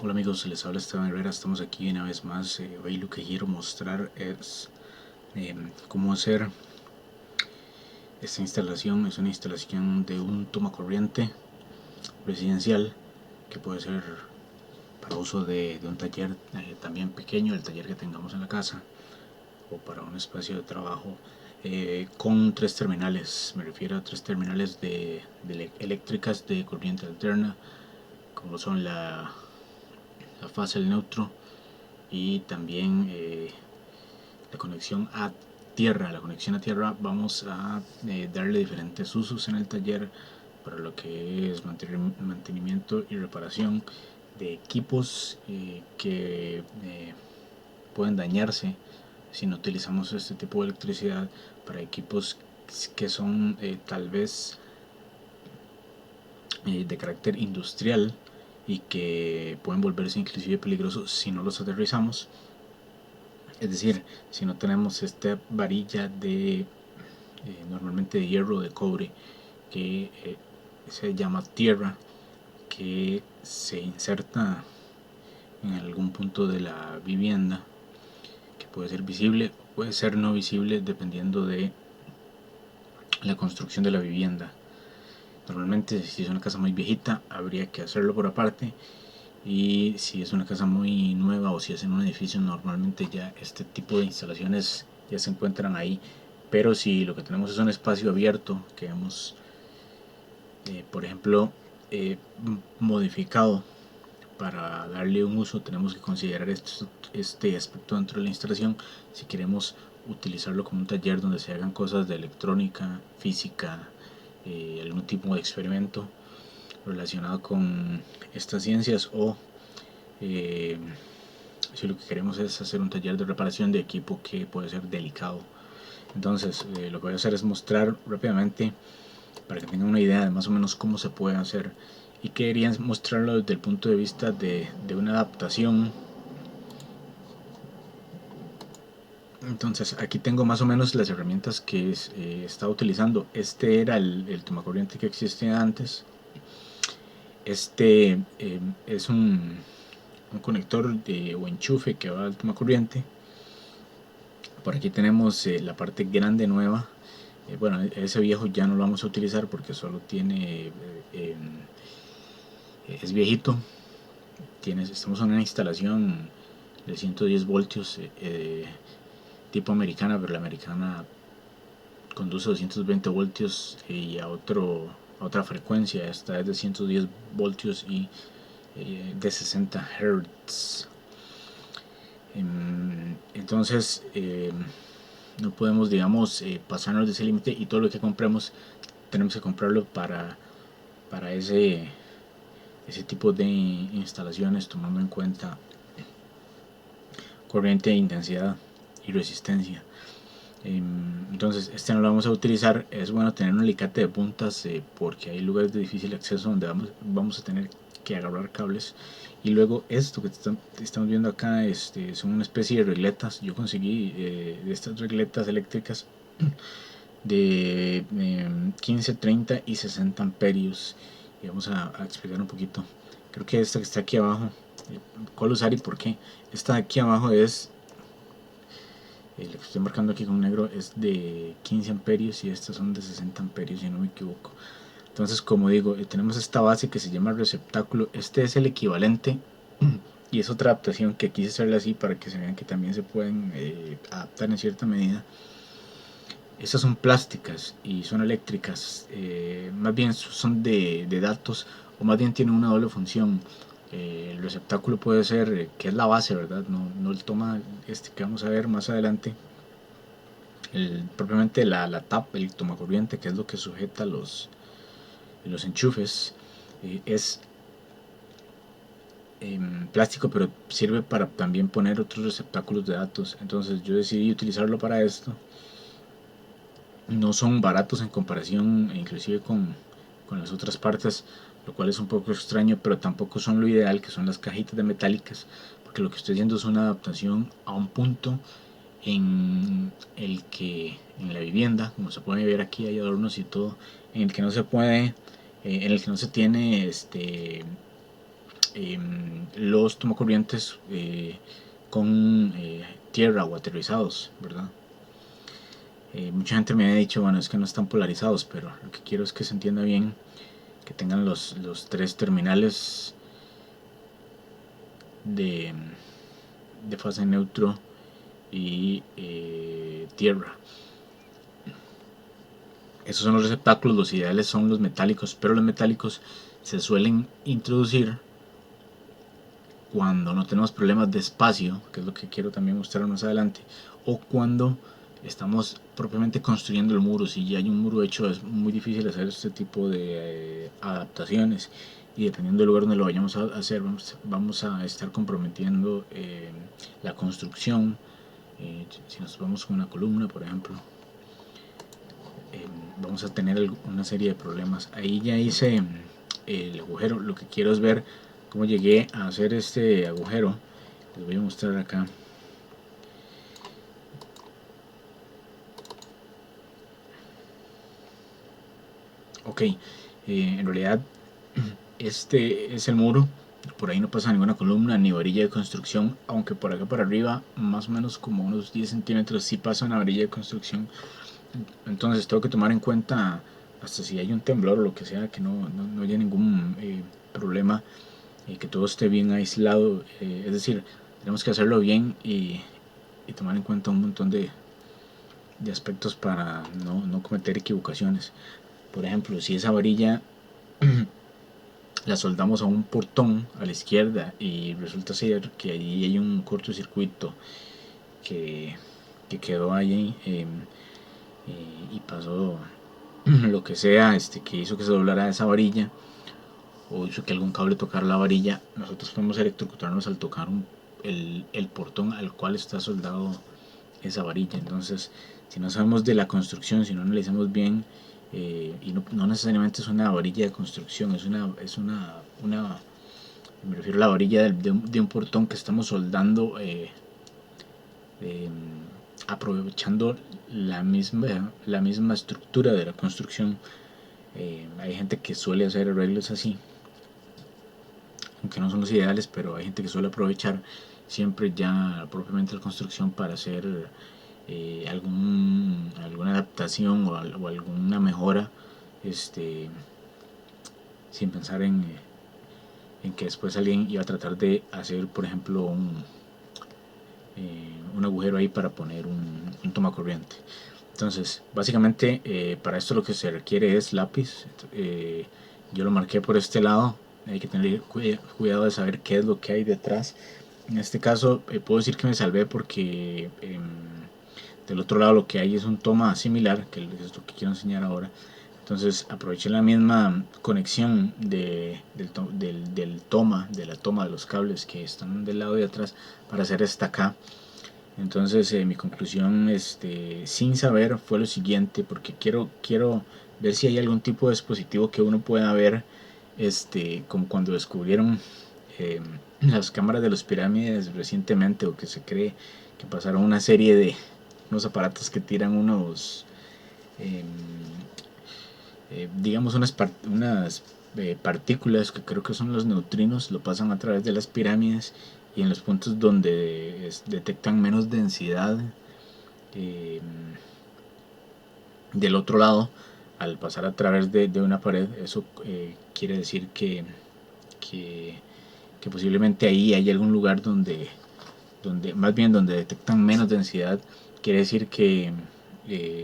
Hola amigos, les habla Esteban Herrera, estamos aquí una vez más. Hoy lo que quiero mostrar es cómo hacer esta instalación. Es una instalación de un tomacorriente residencial que puede ser para uso de un taller también pequeño, el taller que tengamos en la casa, o para un espacio de trabajo, con tres terminales. Me refiero a tres terminales de eléctricas de corriente alterna, como son la fase, el neutro, y también la conexión a tierra. La conexión a tierra vamos a darle diferentes usos en el taller para lo que es mantenimiento y reparación de equipos que pueden dañarse si no utilizamos este tipo de electricidad, para equipos que son tal vez de carácter industrial y que pueden volverse inclusive peligrosos si no los aterrizamos. Es decir, si no tenemos esta varilla de normalmente de hierro o de cobre, que se llama tierra, que se inserta en algún punto de la vivienda, que puede ser visible o puede ser no visible dependiendo de la construcción de la vivienda. Normalmente, si es una casa muy viejita, habría que hacerlo por aparte, y si es una casa muy nueva o si es en un edificio, normalmente ya este tipo de instalaciones ya se encuentran ahí. Pero si lo que tenemos es un espacio abierto que hemos por ejemplo modificado para darle un uso, tenemos que considerar este aspecto dentro de la instalación si queremos utilizarlo como un taller donde se hagan cosas de electrónica, física, algún tipo de experimento relacionado con estas ciencias, o eh, si lo que queremos es hacer un taller de reparación de equipo que puede ser delicado. Entonces lo que voy a hacer es mostrar rápidamente para que tengan una idea de más o menos cómo se puede hacer, y quería mostrarlo desde el punto de vista de una adaptación. Entonces aquí tengo más o menos las herramientas que estaba utilizando. Este era el tomacorriente que existía antes. Este es un conector o enchufe que va al tomacorriente. Por aquí tenemos la parte grande nueva. Bueno, ese viejo ya no lo vamos a utilizar porque solo tiene es viejito. Estamos en una instalación de 110 voltios tipo americana, pero la americana conduce a 220 voltios y a otra frecuencia. Esta es de 110 voltios y de 60 Hz. Entonces no podemos, digamos, pasarnos de ese límite, y todo lo que compremos tenemos que comprarlo para ese tipo de instalaciones, tomando en cuenta corriente, intensidad y resistencia. Entonces este no lo vamos a utilizar. Es bueno tener un alicate de puntas porque hay lugares de difícil acceso donde vamos a tener que agarrar cables. Y luego esto que estamos viendo acá son una especie de regletas. Yo conseguí de estas regletas eléctricas de 15, 30 y 60 amperios. Y vamos a explicar un poquito. Creo que esta que está aquí abajo, cuál usar y por qué. Esta de aquí abajo es lo que estoy marcando aquí con negro, es de 15 amperios y estas son de 60 amperios, si no me equivoco. Entonces, como digo, tenemos esta base que se llama receptáculo. Este es el equivalente y es otra adaptación que quise hacerle así para que se vean que también se pueden adaptar en cierta medida. Estas son plásticas y son eléctricas, más bien son de datos, o más bien tienen una doble función. El receptáculo puede ser, que es la base, ¿verdad? No el toma que vamos a ver más adelante. Propiamente la tapa, el tomacorriente, que es lo que sujeta los enchufes, es plástico, pero sirve para también poner otros receptáculos de datos. Entonces yo decidí utilizarlo para esto. No son baratos en comparación inclusive con las otras partes, lo cual es un poco extraño, pero tampoco son lo ideal, que son las cajitas de metálicas, porque lo que estoy haciendo es una adaptación a un punto en el que en la vivienda, como se puede ver aquí, hay adornos y todo, en el que no se puede, en el que no se tiene los tomacorrientes con tierra o aterrizados, ¿verdad? Mucha gente me ha dicho, bueno, es que no están polarizados, pero lo que quiero es que se entienda bien, que tengan los tres terminales de, fase neutro y tierra. Esos son los receptáculos, los ideales son los metálicos, pero los metálicos se suelen introducir cuando no tenemos problemas de espacio, que es lo que quiero también mostrar más adelante, o cuando estamos propiamente construyendo el muro. Si ya hay un muro hecho, es muy difícil hacer este tipo de adaptaciones, y dependiendo del lugar donde lo vayamos a hacer, vamos a estar comprometiendo la construcción. Si nos vamos con una columna, por ejemplo, vamos a tener una serie de problemas. Ahí ya hice el agujero. Lo que quiero es ver cómo llegué a hacer este agujero. Les voy a mostrar acá. Ok, en realidad este es el muro. Por ahí no pasa ninguna columna ni varilla de construcción, aunque por acá para arriba, más o menos como unos 10 centímetros, sí pasa una varilla de construcción. Entonces tengo que tomar en cuenta, hasta si hay un temblor o lo que sea, que no haya ningún problema, que todo esté bien aislado. Es decir, tenemos que hacerlo bien y tomar en cuenta un montón de aspectos para no cometer equivocaciones. Por ejemplo, si esa varilla la soldamos a un portón a la izquierda y resulta ser que ahí hay un cortocircuito que quedó ahí, y pasó lo que sea, que hizo que se doblara esa varilla, o hizo que algún cable tocara la varilla, nosotros podemos electrocutarnos al tocar el portón al cual está soldado esa varilla. Entonces, si no sabemos de la construcción, si no analizamos bien, y no necesariamente es una varilla de construcción, es una me refiero a la varilla de un portón que estamos soldando, aprovechando la misma estructura de la construcción. Hay gente que suele hacer arreglos así, aunque no son los ideales, pero hay gente que suele aprovechar siempre ya propiamente la construcción para hacer alguna adaptación o alguna mejora, sin pensar en que después alguien iba a tratar de hacer, por ejemplo, un agujero ahí para poner un tomacorriente. Entonces, básicamente, para esto lo que se requiere es lápiz. Yo lo marqué por este lado. Hay que tener cuidado de saber qué es lo que hay detrás. En este caso, puedo decir que me salvé porque del otro lado lo que hay es un toma similar, que es lo que quiero enseñar ahora. Entonces aproveché la misma conexión del toma, de la toma de los cables que están del lado de atrás, para hacer esta acá. Entonces mi conclusión, sin saber, fue lo siguiente, porque quiero ver si hay algún tipo de dispositivo que uno pueda ver, como cuando descubrieron las cámaras de las pirámides recientemente, o que se cree que pasaron una serie de unos aparatos que tiran unos, digamos, unas partículas que creo que son los neutrinos, lo pasan a través de las pirámides, y en los puntos donde detectan menos densidad, del otro lado, al pasar a través de una pared, eso quiere decir que posiblemente ahí hay algún lugar donde más bien donde detectan menos densidad. Quiere decir que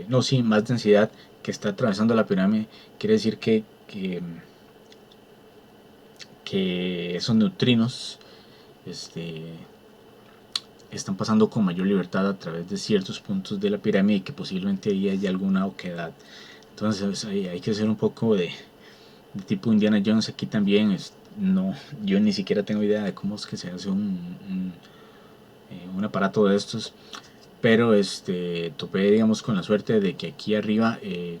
no, sí, más densidad, que está atravesando la pirámide. Quiere decir que esos neutrinos están pasando con mayor libertad a través de ciertos puntos de la pirámide, y que posiblemente ahí haya alguna oquedad. Entonces hay que hacer un poco de tipo Indiana Jones aquí también. No, yo ni siquiera tengo idea de cómo es que se hace un aparato de estos, pero topé, digamos, con la suerte de que aquí arriba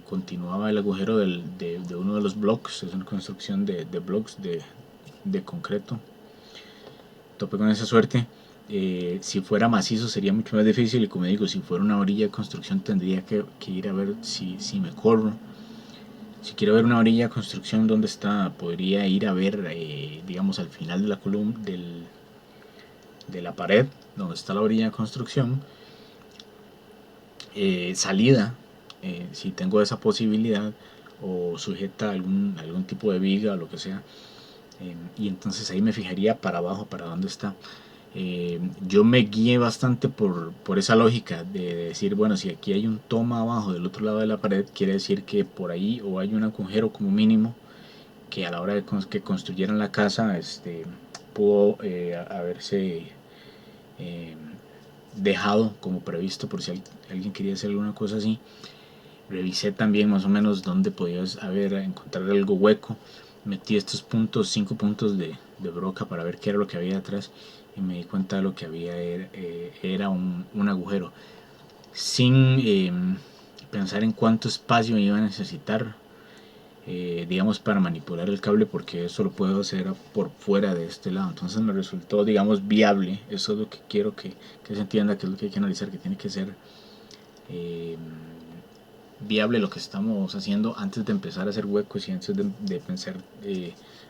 continuaba el agujero de uno de los blocks. Es una construcción de blocks de concreto. Topé con esa suerte. Si fuera macizo sería mucho más difícil, y como digo, si fuera una orilla de construcción tendría que ir a ver si me corro. Si quiero ver una orilla de construcción donde está, podría ir a ver digamos al final de la columna de la pared donde está la orilla de construcción, salida, si tengo esa posibilidad, o sujeta algún tipo de viga o lo que sea, y entonces ahí me fijaría para abajo, para dónde está. Yo me guié bastante por esa lógica de decir, bueno, si aquí hay un toma abajo del otro lado de la pared, quiere decir que por ahí o hay un agujero como mínimo que a la hora de que construyeran la casa pudo haberse eh, dejado como previsto por si alguien quería hacer alguna cosa así. Revisé también más o menos dónde podías encontrar algo hueco. Metí estos puntos, 5 puntos de broca para ver qué era lo que había atrás, y me di cuenta de lo que había era un agujero. Sin pensar en cuánto espacio iba a necesitar, digamos, para manipular el cable, porque eso lo puedo hacer por fuera de este lado. Entonces me resultó, digamos, viable. Eso es lo que quiero que se entienda, que es lo que hay que analizar, que tiene que ser eh, viable lo que estamos haciendo antes de empezar a hacer huecos y antes de pensar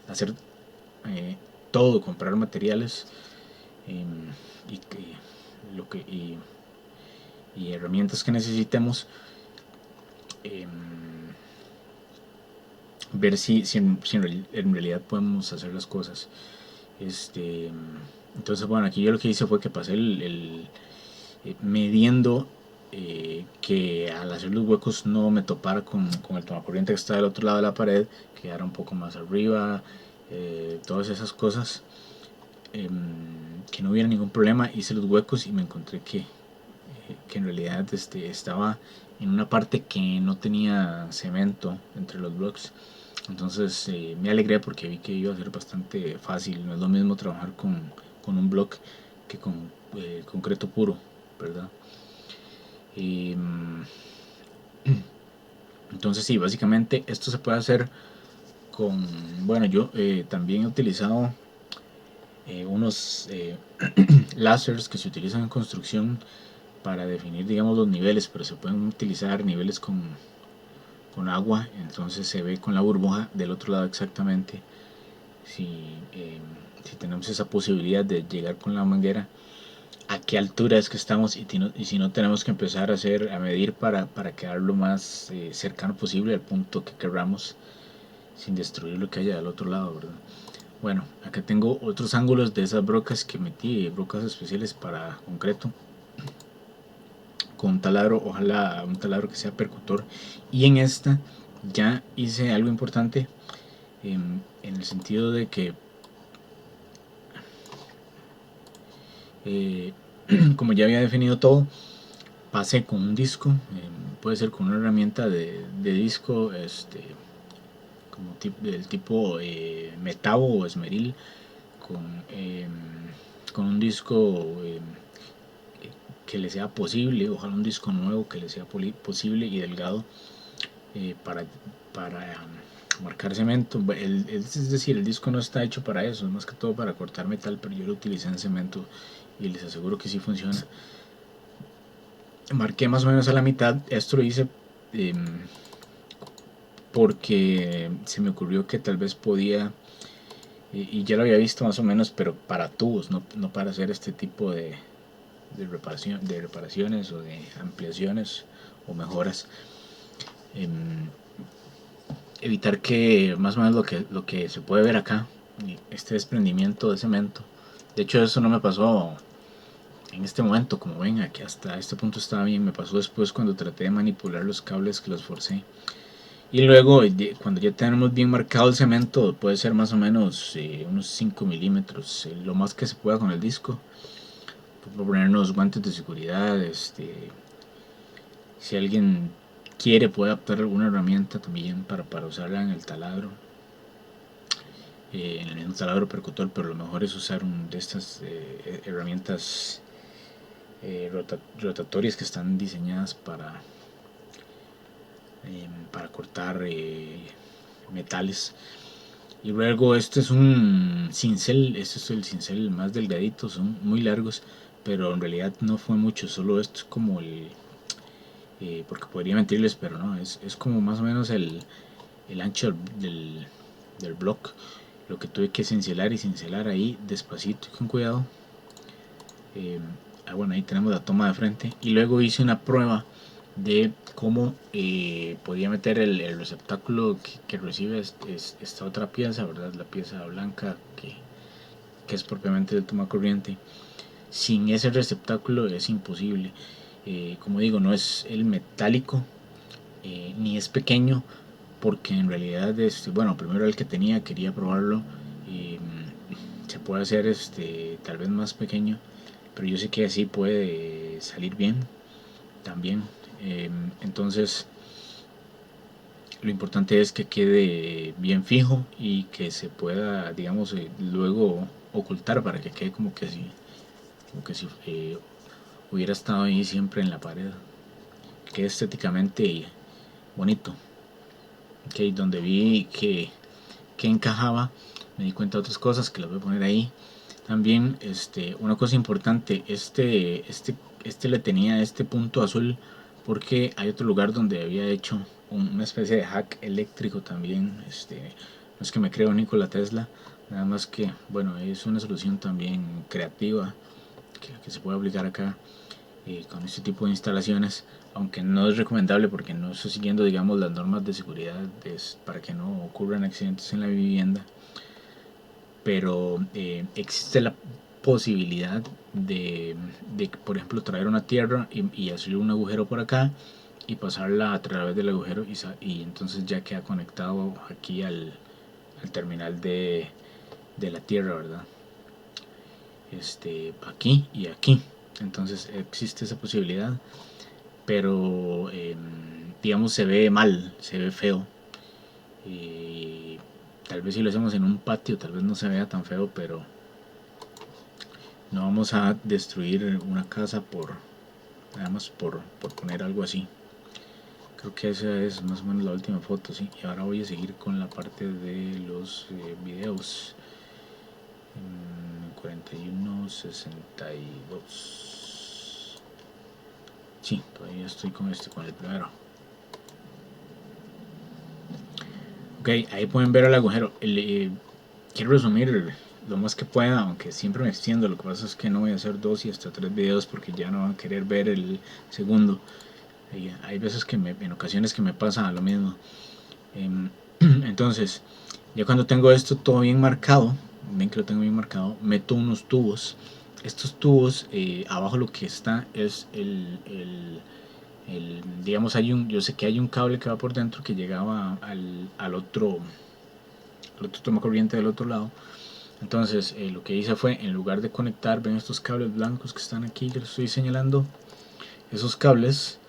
hacer todo, comprar materiales eh, y, lo que, y herramientas que necesitemos, eh, ver si en realidad podemos hacer las cosas. Entonces, bueno, aquí yo lo que hice fue que pasé midiendo, que al hacer los huecos no me topara con el tomacorriente que está del otro lado de la pared, que era un poco más arriba, todas esas cosas, que no hubiera ningún problema. Hice los huecos y me encontré que en realidad estaba en una parte que no tenía cemento entre los blocks. Entonces me alegré porque vi que iba a ser bastante fácil. No es lo mismo trabajar con un block que con concreto puro, ¿verdad? Eh, entonces sí, básicamente esto se puede hacer con, bueno, yo también he utilizado unos láseres que se utilizan en construcción para definir, digamos, los niveles, pero se pueden utilizar niveles con agua, entonces se ve con la burbuja del otro lado exactamente si, eh, si tenemos esa posibilidad de llegar con la manguera a qué altura es que estamos, y si no tenemos que empezar a medir para quedar lo más cercano posible al punto que queramos sin destruir lo que haya del otro lado, ¿verdad? Bueno, acá tengo otros ángulos de esas brocas que metí, brocas especiales para concreto, con un taladro, ojalá un taladro que sea percutor. Y en esta ya hice algo importante, en el sentido de que eh, como ya había definido todo, pasé con un disco, puede ser con una herramienta de disco, como del tipo Metabo o Esmeril, con, eh, con un disco que le sea posible, ojalá un disco nuevo que le sea posible y delgado, para marcar cemento. Es decir, el disco no está hecho para eso, es más que todo para cortar metal, pero yo lo utilicé en cemento y les aseguro que sí funciona. Marqué más o menos a la mitad. Esto lo hice eh, porque se me ocurrió que tal vez podía, y ya lo había visto más o menos, pero para tubos, no para hacer este tipo de reparaciones o de ampliaciones o mejoras. Eh, Evitar que más o menos lo que se puede ver acá, este desprendimiento de cemento. De hecho, eso no me pasó en este momento, como ven, aquí hasta este punto estaba bien. Me pasó después cuando traté de manipular los cables, que los forcé. Y luego, cuando ya tenemos bien marcado el cemento, puede ser más o menos unos 5 milímetros, lo más que se pueda con el disco. Por ponernos guantes de seguridad, si alguien quiere puede adaptar alguna herramienta también para usarla en el taladro, en el mismo taladro percutor, pero lo mejor es usar de estas herramientas rotatorias que están diseñadas para cortar metales. Y luego este es un cincel, este es el cincel más delgadito, son muy largos, pero en realidad no fue mucho, solo esto es como porque podría mentirles, pero no, es como más o menos el ancho del block. lo que tuve que cincelar y cincelar ahí despacito y con cuidado. Bueno, ahí tenemos la toma de frente, y luego hice una prueba de cómo podía meter el receptáculo que recibe esta otra pieza, ¿verdad? La pieza blanca que es propiamente del toma corriente. Sin ese receptáculo es imposible. Como digo, no es el metálico, ni es pequeño, porque en realidad, bueno, primero el que tenía, quería probarlo. eh, Se puede hacer tal vez más pequeño, pero yo sé que así puede salir bien también. Entonces, lo importante es que quede bien fijo y que se pueda, digamos, luego ocultar para que quede como que si hubiera estado ahí siempre en la pared. Quede estéticamente bonito. Okay, donde vi que encajaba, me di cuenta de otras cosas que las voy a poner ahí. También una cosa importante, este le tenía este punto azul porque hay otro lugar donde había hecho una especie de hack eléctrico también. No es que me creo Nikola Tesla, nada más que, bueno, es una solución también creativa que se puede aplicar acá con este tipo de instalaciones, aunque no es recomendable porque no estoy siguiendo, digamos, las normas de seguridad para que no ocurran accidentes en la vivienda. Pero existe la posibilidad de, por ejemplo, traer una tierra y hacer un agujero por acá y pasarla a través del agujero, y entonces ya queda conectado aquí al terminal de la tierra, ¿verdad? Aquí y aquí. Entonces existe esa posibilidad, pero digamos se ve mal, se ve feo. Tal vez si lo hacemos en un patio, tal vez no se vea tan feo, pero no vamos a destruir una casa nada más por poner algo así. Creo que esa es más o menos la última foto, sí. Y ahora voy a seguir con la parte de los videos. 41, 62. Sí, todavía estoy con con el primero. Ok, ahí pueden ver el agujero. Quiero resumir lo más que pueda, aunque siempre me extiendo. Lo que pasa es que no voy a hacer 2 y hasta 3 videos porque ya no van a querer ver el segundo. Hay veces en ocasiones que me pasa lo mismo. Entonces, ya cuando tengo esto todo bien marcado, ven que lo tengo bien marcado, meto unos tubos. Estos tubos, abajo lo que está es digamos, yo sé que hay un cable que va por dentro que llegaba al otro toma corriente del otro lado. Entonces, lo que hice fue, en lugar de conectar, ven estos cables blancos que están aquí, que les estoy señalando, esos cables,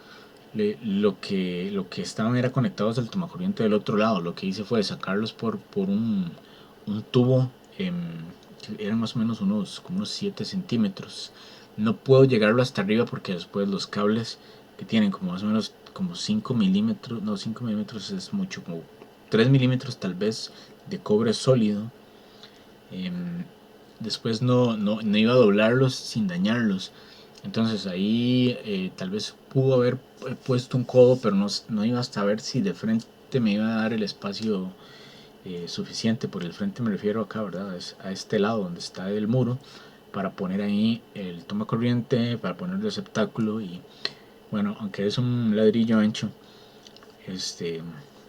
lo que estaban era conectados al tomacorriente del otro lado. Lo que hice fue sacarlos por un tubo, que eran más o menos como unos 7 centímetros. No puedo llegarlo hasta arriba porque después los cables que tienen como más o menos como 5 milímetros, no, 5 milímetros es mucho, como 3 milímetros tal vez de cobre sólido. Después no iba a doblarlos sin dañarlos. Entonces ahí tal vez pudo haber puesto un codo, pero no iba hasta ver si de frente me iba a dar el espacio suficiente. Por el frente me refiero acá, ¿verdad? Es a este lado donde está el muro, para poner ahí el toma corriente, para poner el receptáculo. Y bueno, aunque es un ladrillo ancho,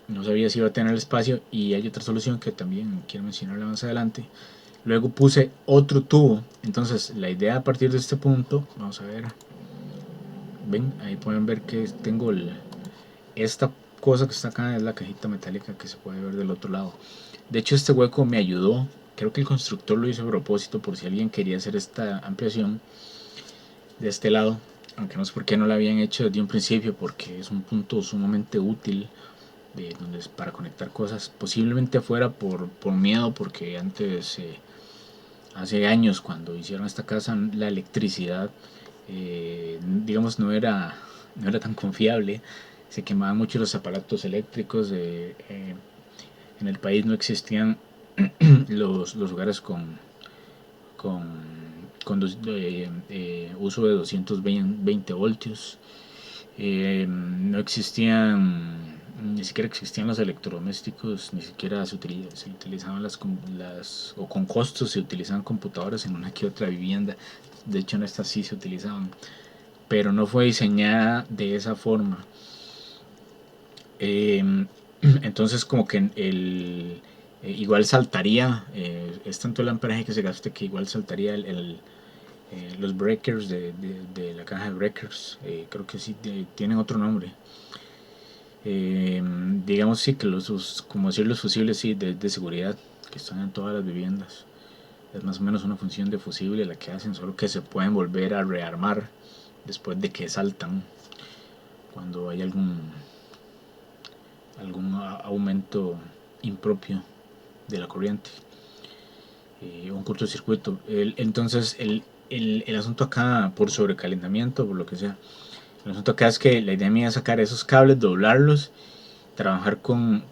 no sabía si iba a tener el espacio. Y hay otra solución que también quiero mencionarla más adelante. Luego puse otro tubo. Entonces la idea a partir de este punto, vamos a ver, ven, ahí pueden ver que tengo esta cosa que está acá, es la cajita metálica que se puede ver del otro lado. De hecho, este hueco me ayudó. Creo que el constructor lo hizo a propósito por si alguien quería hacer esta ampliación de este lado, aunque no sé por qué no la habían hecho desde un principio, porque es un punto sumamente útil para conectar cosas. Posiblemente fuera por miedo, porque antes, hace años, cuando hicieron esta casa, la electricidad, digamos, no era tan confiable. Se quemaban mucho los aparatos eléctricos. En el país no existían los hogares con, uso de 220 voltios. No existían ni siquiera existían los electrodomésticos, ni siquiera se utilizaban o con costos se utilizaban computadoras en una que otra vivienda. De hecho en estas sí se utilizaban, pero no fue diseñada de esa forma. Entonces como que igual saltaría, es tanto el amperaje que se gaste que igual saltaría los breakers de la caja de breakers. Creo que sí tienen otro nombre. Digamos sí que como decir, los fusibles sí, de seguridad que están en todas las viviendas. Es más o menos una función de fusible la que hacen, solo que se pueden volver a rearmar después de que saltan cuando hay algún aumento impropio de la corriente, un cortocircuito. Entonces el asunto acá, por sobrecalentamiento, por lo que sea, el asunto acá es que la idea mía es sacar esos cables, doblarlos, trabajar con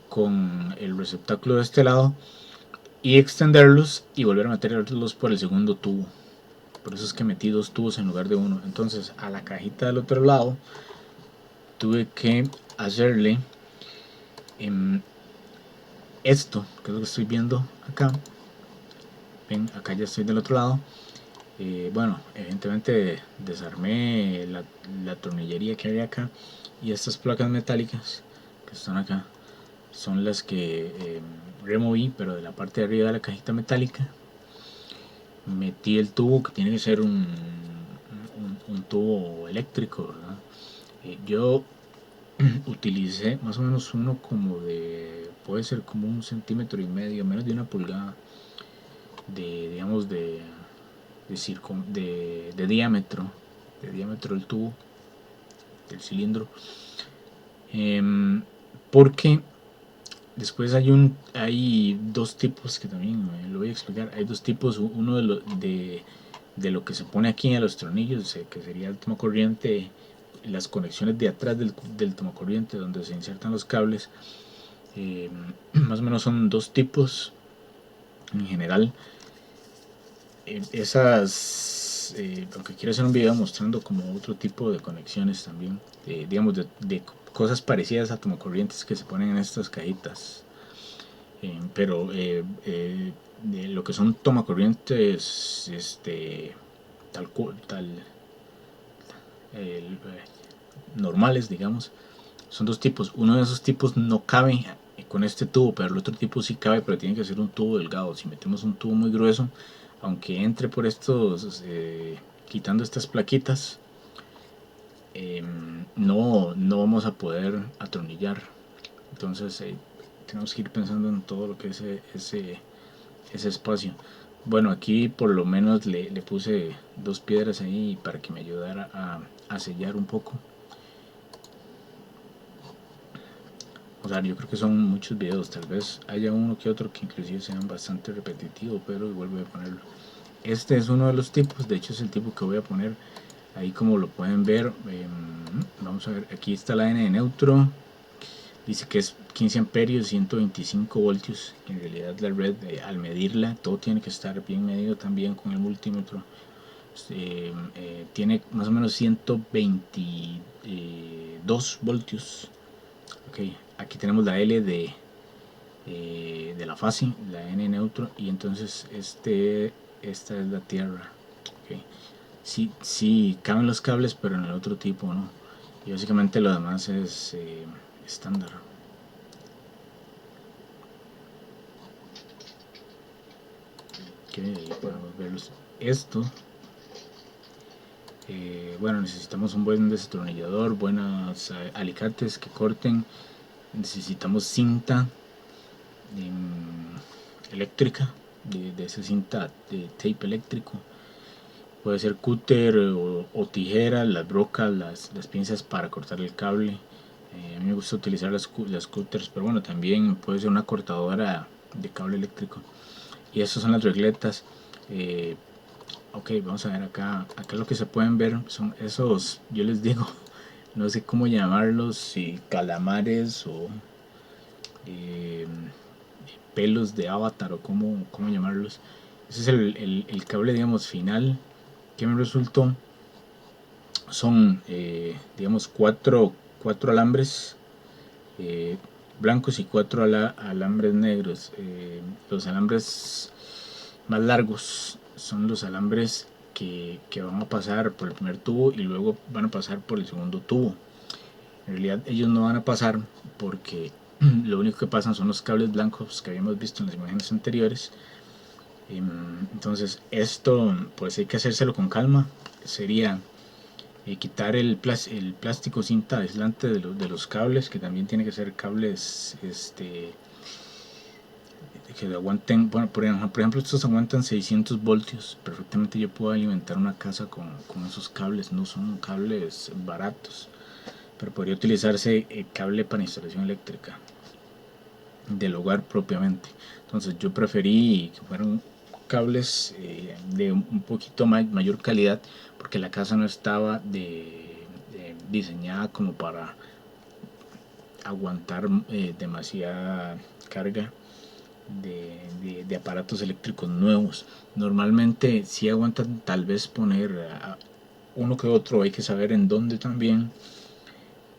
el receptáculo de este lado y extenderlos y volver a meterlos por el segundo tubo. Por eso es que metí dos tubos en lugar de uno. Entonces a la cajita del otro lado tuve que hacerle esto, que es lo que estoy viendo acá. Ven, acá ya estoy del otro lado. Bueno, evidentemente desarmé la tornillería que había acá, y estas placas metálicas que están acá son las que removí, pero de la parte de arriba de la cajita metálica metí el tubo, que tiene que ser un tubo eléctrico, ¿verdad? Yo utilicé más o menos uno como puede ser como 1,5 cm, menos de 1 pulgada digamos de diámetro, del tubo, del cilindro, porque después hay dos tipos que también lo voy a explicar. Hay dos tipos, uno de lo que se pone aquí a los tornillos, que sería el tomacorriente, las conexiones de atrás del tomacorriente donde se insertan los cables. Más o menos son dos tipos en general. Aunque quiero hacer un video mostrando como otro tipo de conexiones también, digamos de cosas parecidas a tomacorrientes que se ponen en estas cajitas, pero de lo que son tomacorrientes normales, digamos, son dos tipos. Uno de esos tipos no cabe con este tubo, pero el otro tipo sí cabe, pero tiene que ser un tubo delgado. Si metemos un tubo muy grueso, aunque entre por estos, quitando estas plaquitas, no vamos a poder atornillar. Entonces tenemos que ir pensando en todo lo que es ese espacio. Bueno, aquí por lo menos le puse dos piedras ahí para que me ayudara a sellar un poco. O sea, yo creo que son muchos videos, tal vez haya uno que otro que inclusive sean bastante repetitivos, pero igual voy a ponerlo. Este es uno de los tipos, de hecho es el tipo que voy a poner ahí, como lo pueden ver. Vamos a ver, aquí está la N de neutro, dice que es 15 amperios, 125 voltios. En realidad la red, al medirla, todo tiene que estar bien medido también con el multímetro. Tiene más o menos 122 voltios. Okay. Aquí tenemos la L de la fase, la N neutro, y entonces esta es la tierra. Okay. Sí caben los cables, pero en el otro tipo no, y básicamente lo demás es estándar. Okay, ahí podemos verlos. Esto, bueno, necesitamos un buen destornillador, buenos alicates que corten. Necesitamos cinta eléctrica, de esa cinta de tape eléctrico. Puede ser cúter o tijera, las brocas, las pinzas para cortar el cable. A mí me gusta utilizar las cúters, pero bueno, también puede ser una cortadora de cable eléctrico. Y estas son las regletas. Ok, vamos a ver acá. Acá lo que se pueden ver son esos, yo les digo, no sé cómo llamarlos, si calamares o pelos de avatar, o cómo llamarlos. Ese es el cable, digamos, final que me resultó. Son digamos cuatro alambres blancos y 4 alambres negros. Los alambres más largos son los alambres que van a pasar por el primer tubo y luego van a pasar por el segundo tubo. En realidad ellos no van a pasar porque lo único que pasan son los cables blancos que habíamos visto en las imágenes anteriores. Entonces esto pues hay que hacérselo con calma. Sería quitar el plástico cinta aislante de los cables, que también tiene que ser cables que aguanten, bueno, por ejemplo estos aguantan 600 voltios, perfectamente yo puedo alimentar una casa con esos cables, no son cables baratos, pero podría utilizarse cable para instalación eléctrica del hogar propiamente. Entonces yo preferí que fueran cables de un poquito mayor calidad, porque la casa no estaba diseñada como para aguantar demasiada carga de aparatos eléctricos nuevos. Normalmente si aguantan tal vez poner uno que otro, hay que saber en dónde también.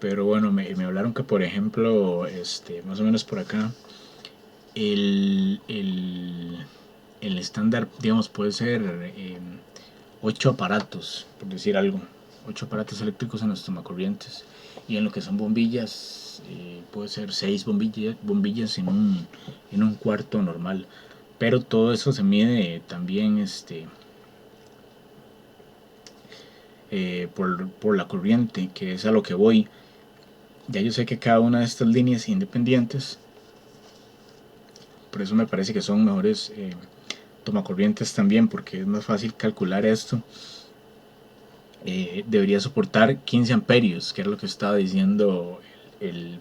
Pero bueno, me hablaron que por ejemplo, más o menos por acá, el estándar, digamos, puede ser 8 aparatos, por decir algo, 8 aparatos eléctricos en los tomacorrientes. Y en lo que son bombillas, puede ser 6 bombillas en un cuarto normal. Pero todo eso se mide también por la corriente, que es a lo que voy. Ya yo sé que cada una de estas líneas independientes, por eso me parece que son mejores tomacorrientes también, porque es más fácil calcular esto. Debería soportar 15 amperios, que era lo que estaba diciendo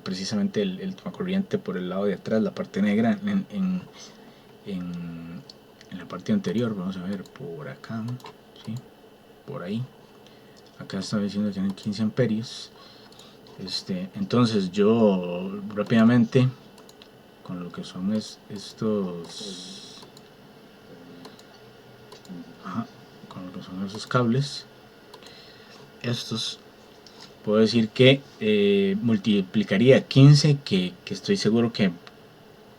precisamente el tomacorriente por el lado de atrás, la parte negra en la parte anterior. Vamos a ver por acá, ¿sí? Por ahí, acá estaba diciendo que tienen 15 amperios. Entonces yo rápidamente con lo que son estos, con lo que son esos cables, estos, puedo decir que multiplicaría 15, que estoy seguro que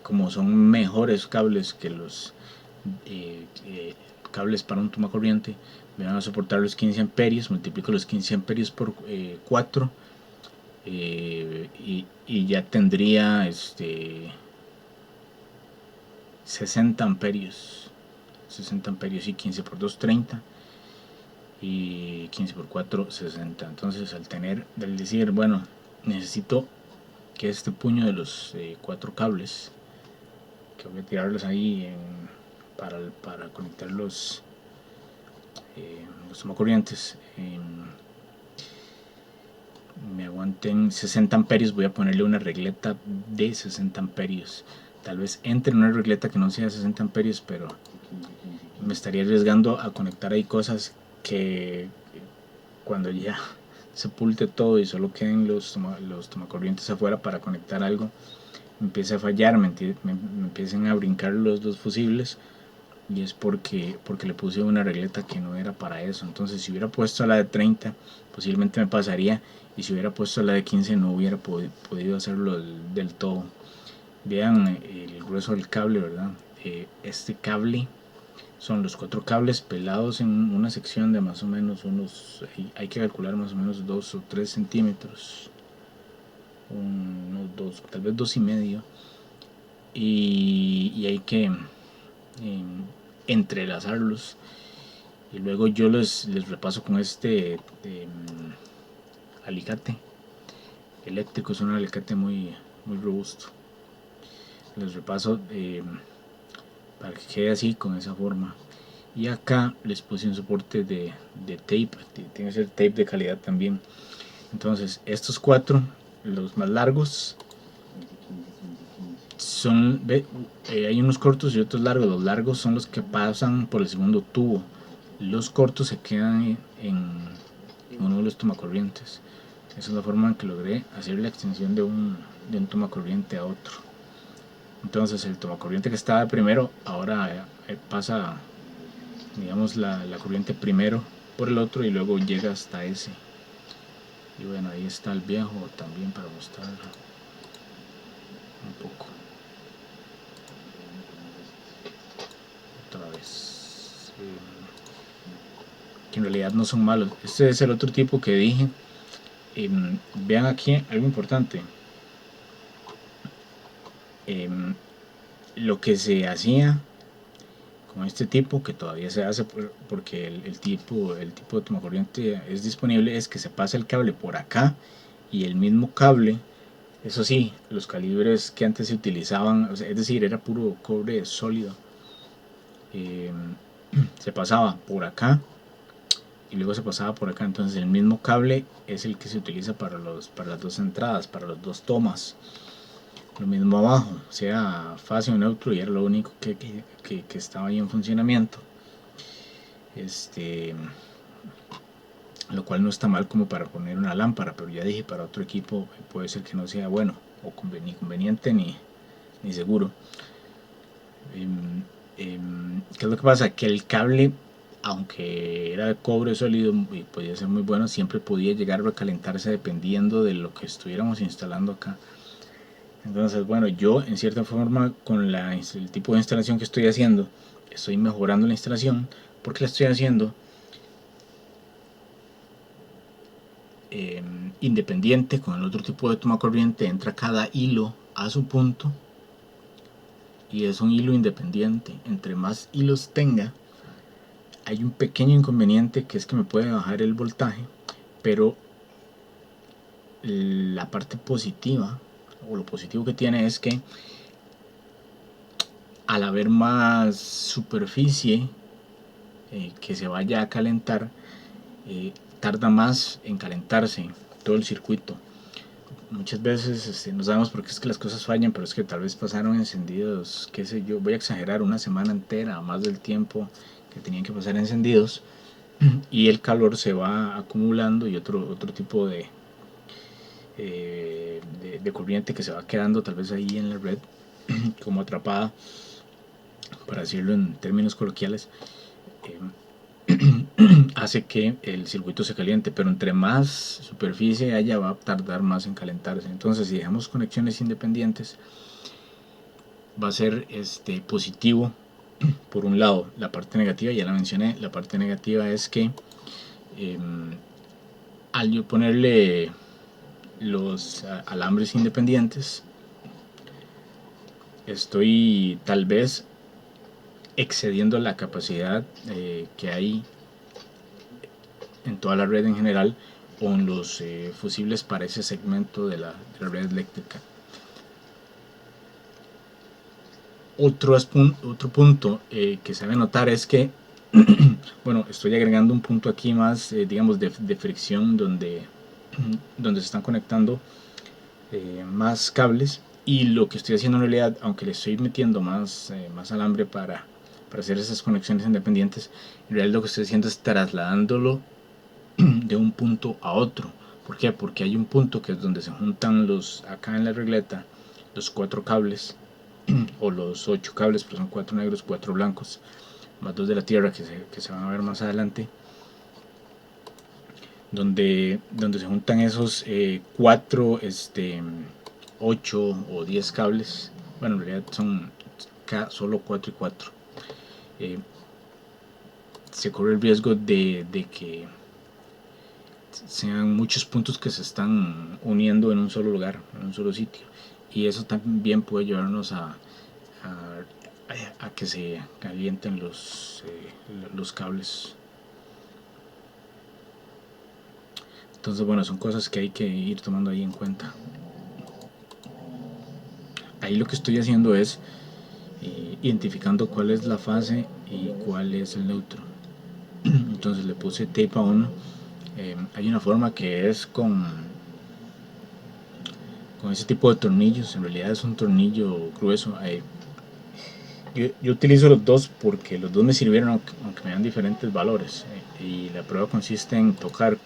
como son mejores cables que los cables para un tomacorriente, me van a soportar los 15 amperios, multiplico los 15 amperios por 4 y ya tendría 60 amperios. 60 amperios y 15 por 2, 30 y 15 por 4, 60. Entonces al decir, bueno, necesito que este puño de los 4 cables, que voy a tirarlos ahí para conectar los tomacorrientes, me aguanten 60 amperios, voy a ponerle una regleta de 60 amperios. Tal vez entre una regleta que no sea 60 amperios, pero me estaría arriesgando a conectar ahí cosas que cuando ya sepulte todo y solo queden los tomacorrientes afuera para conectar algo, me empieza a fallar, me empiecen a brincar los dos fusibles, y es porque le puse una regleta que no era para eso. Entonces si hubiera puesto la de 30 posiblemente me pasaría, y si hubiera puesto la de 15 no hubiera podido hacerlo del todo. Vean el grueso del cable, ¿verdad? Este cable son los 4 cables pelados en una sección de más o menos hay que calcular más o menos 2 o 3 centímetros, unos 2, tal vez 2,5, y hay que entrelazarlos, y luego yo les repaso con alicate eléctrico. Es un alicate muy robusto. Les repaso para que quede así, con esa forma. Y acá les puse un soporte de tape, tiene que ser tape de calidad también. Entonces estos 4, los más largos, son hay unos cortos y otros largos. Los largos son los que pasan por el segundo tubo, los cortos se quedan en uno de los tomacorrientes. Esa es la forma en que logré hacer la extensión de un tomacorriente a otro. Entonces el tomacorriente que estaba primero ahora pasa, digamos, la corriente primero por el otro y luego llega hasta ese. Y bueno, ahí está el viejo también para mostrarlo. un poco. Otra vez. Que en realidad no son malos. Este es el otro tipo que dije. Vean aquí algo importante. Lo que se hacía con este tipo, que todavía se hace porque el tipo de tomacorriente es disponible, es que se pasa el cable por acá y el mismo cable, eso sí, los calibres que antes se utilizaban, o sea, es decir, era puro cobre sólido, se pasaba por acá y luego se pasaba por acá. Entonces el mismo cable es el que se utiliza para las dos entradas, para las dos tomas. Lo mismo abajo, sea fase o neutro, y era lo único que estaba ahí en funcionamiento. Lo cual no está mal como para poner una lámpara, pero ya dije, para otro equipo puede ser que no sea bueno o ni conveniente ni seguro. ¿Qué es lo que pasa? Que el cable, aunque era de cobre sólido y podía ser muy bueno, siempre podía llegar a recalentarse dependiendo de lo que estuviéramos instalando acá. Entonces, bueno, yo en cierta forma con el tipo de instalación que estoy haciendo, estoy mejorando la instalación porque la estoy haciendo independiente con el otro tipo de toma corriente. Entra cada hilo a su punto y es un hilo independiente. Entre más hilos tenga, hay un pequeño inconveniente, que es que me puede bajar el voltaje, pero la parte positiva o lo positivo que tiene es que al haber más superficie que se vaya a calentar, tarda más en calentarse todo el circuito. Muchas veces no sabemos por qué es que las cosas fallan, pero es que tal vez pasaron encendidos, qué sé yo, voy a exagerar, una semana entera, más del tiempo que tenían que pasar encendidos, y el calor se va acumulando y otro tipo de corriente que se va quedando tal vez ahí en la red como atrapada, para decirlo en términos coloquiales, hace que el circuito se caliente, pero entre más superficie haya va a tardar más en calentarse. Entonces, si dejamos conexiones independientes, va a ser positivo. Por un lado, la parte negativa ya la mencioné. La parte negativa es que al yo ponerle los alambres independientes, estoy tal vez excediendo la capacidad que hay en toda la red en general, o en los fusibles para ese segmento de la red eléctrica. Otro punto que se debe notar es que bueno, estoy agregando un punto aquí más, digamos, de fricción, donde se están conectando más cables, y lo que estoy haciendo en realidad, aunque le estoy metiendo más alambre para hacer esas conexiones independientes, en realidad lo que estoy haciendo es trasladándolo de un punto a otro. ¿Por qué? Porque hay un punto que es donde se juntan acá en la regleta, los 4 cables o los 8 cables, pero son 4 negros, 4 blancos, más 2 de la tierra que se van a ver más adelante, donde se juntan esos 4, 8 o 10 cables. Bueno, en realidad son solo 4 y 4. Se corre el riesgo de que sean muchos puntos que se están uniendo en un solo lugar, en un solo sitio, y eso también puede llevarnos a que se calienten los cables. Entonces, bueno, son cosas que hay que ir tomando ahí en cuenta. Ahí lo que estoy haciendo es identificando cuál es la fase y cuál es el neutro. Entonces le puse tape a uno. Hay una forma que es con ese tipo de tornillos. En realidad es un tornillo grueso. Yo utilizo los dos porque los dos me sirvieron, aunque me dan diferentes valores. Y la prueba consiste en tocar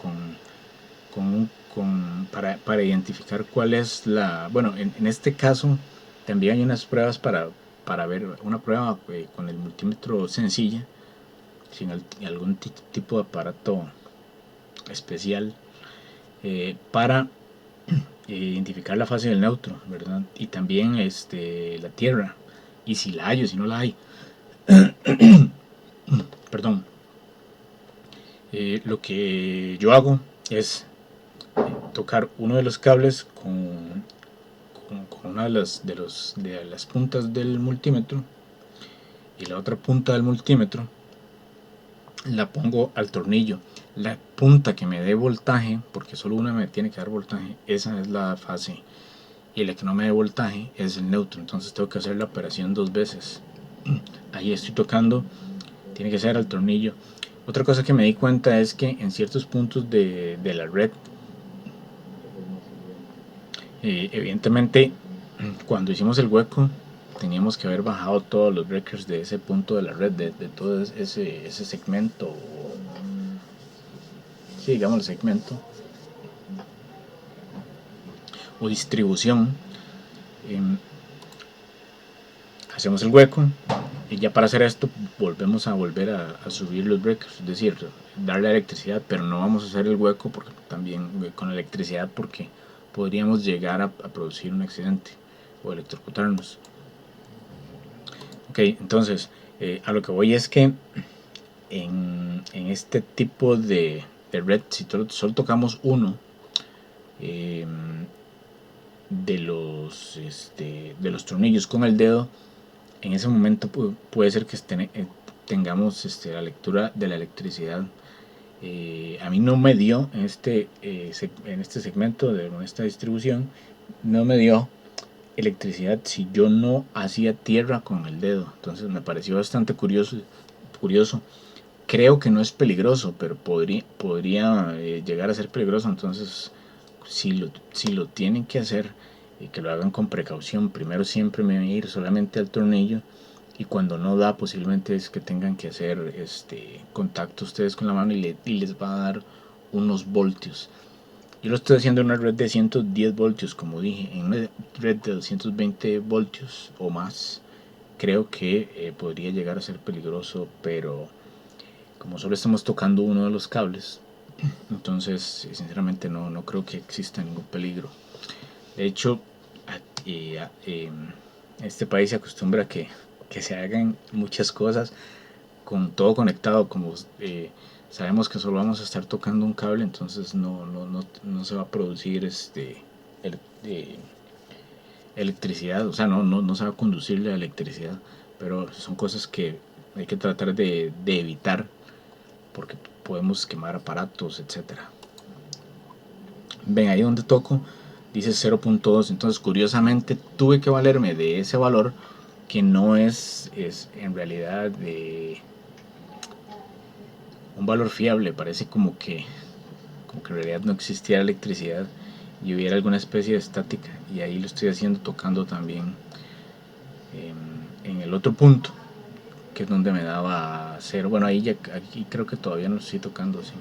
para identificar cuál es la... Bueno, en este caso también hay unas pruebas para ver, una prueba con el multímetro sencilla, sin algún tipo de aparato especial, para identificar la fase del neutro, ¿verdad? Y también la tierra, y si la hay o si no la hay. Perdón. Lo que yo hago es tocar uno de los cables con una de las puntas del multímetro, y la otra punta del multímetro la pongo al tornillo. La punta que me dé voltaje, porque solo una me tiene que dar voltaje, esa es la fase, y la que no me dé voltaje es el neutro. Entonces tengo que hacer la operación dos veces. Ahí estoy tocando, tiene que ser al tornillo. Otra cosa que me di cuenta es que en ciertos puntos de la red, evidentemente, cuando hicimos el hueco, teníamos que haber bajado todos los breakers de ese punto de la red, de todo ese segmento, sí, digamos el segmento o distribución. Eh, Hacemos el hueco, y ya para hacer esto volvemos a volver a subir los breakers, es decir, darle electricidad, pero no vamos a hacer el hueco porque también con electricidad, porque podríamos llegar a producir un accidente o electrocutarnos. Ok, entonces a lo que voy es que en este tipo de red, si solo tocamos uno eh, de los tornillos con el dedo, en ese momento puede ser que tengamos la lectura de la electricidad. A mí no me dio en este segmento de esta distribución, no me dio electricidad si yo no hacía tierra con el dedo. Entonces me pareció bastante curioso. Creo que no es peligroso, pero podría llegar a ser peligroso. Entonces, si lo tienen que hacer, que lo hagan con precaución. Primero siempre me voy a ir solamente al tornillo, y cuando no da, posiblemente es que tengan que hacer contacto ustedes con la mano, y les va a dar unos voltios. Yo lo estoy haciendo en una red de 110 voltios, como dije. En una red de 220 voltios o más, creo que podría llegar a ser peligroso, pero como solo estamos tocando uno de los cables, entonces sinceramente no creo que exista ningún peligro. De hecho, este país se acostumbra a que se hagan muchas cosas con todo conectado, como sabemos que solo vamos a estar tocando un cable, entonces no se va a producir el, eh, electricidad, o sea, no se va a conducir la electricidad, pero son cosas que hay que tratar de evitar, porque podemos quemar aparatos, etcétera. Ven, ahí donde toco dice 0.2, entonces curiosamente tuve que valerme de ese valor, que no es en realidad de un valor fiable. Parece como que en realidad no existiera electricidad y hubiera alguna especie de estática, y ahí lo estoy haciendo tocando también en el otro punto, que es donde me daba cero. Bueno, aquí creo que todavía no lo estoy tocando, sí.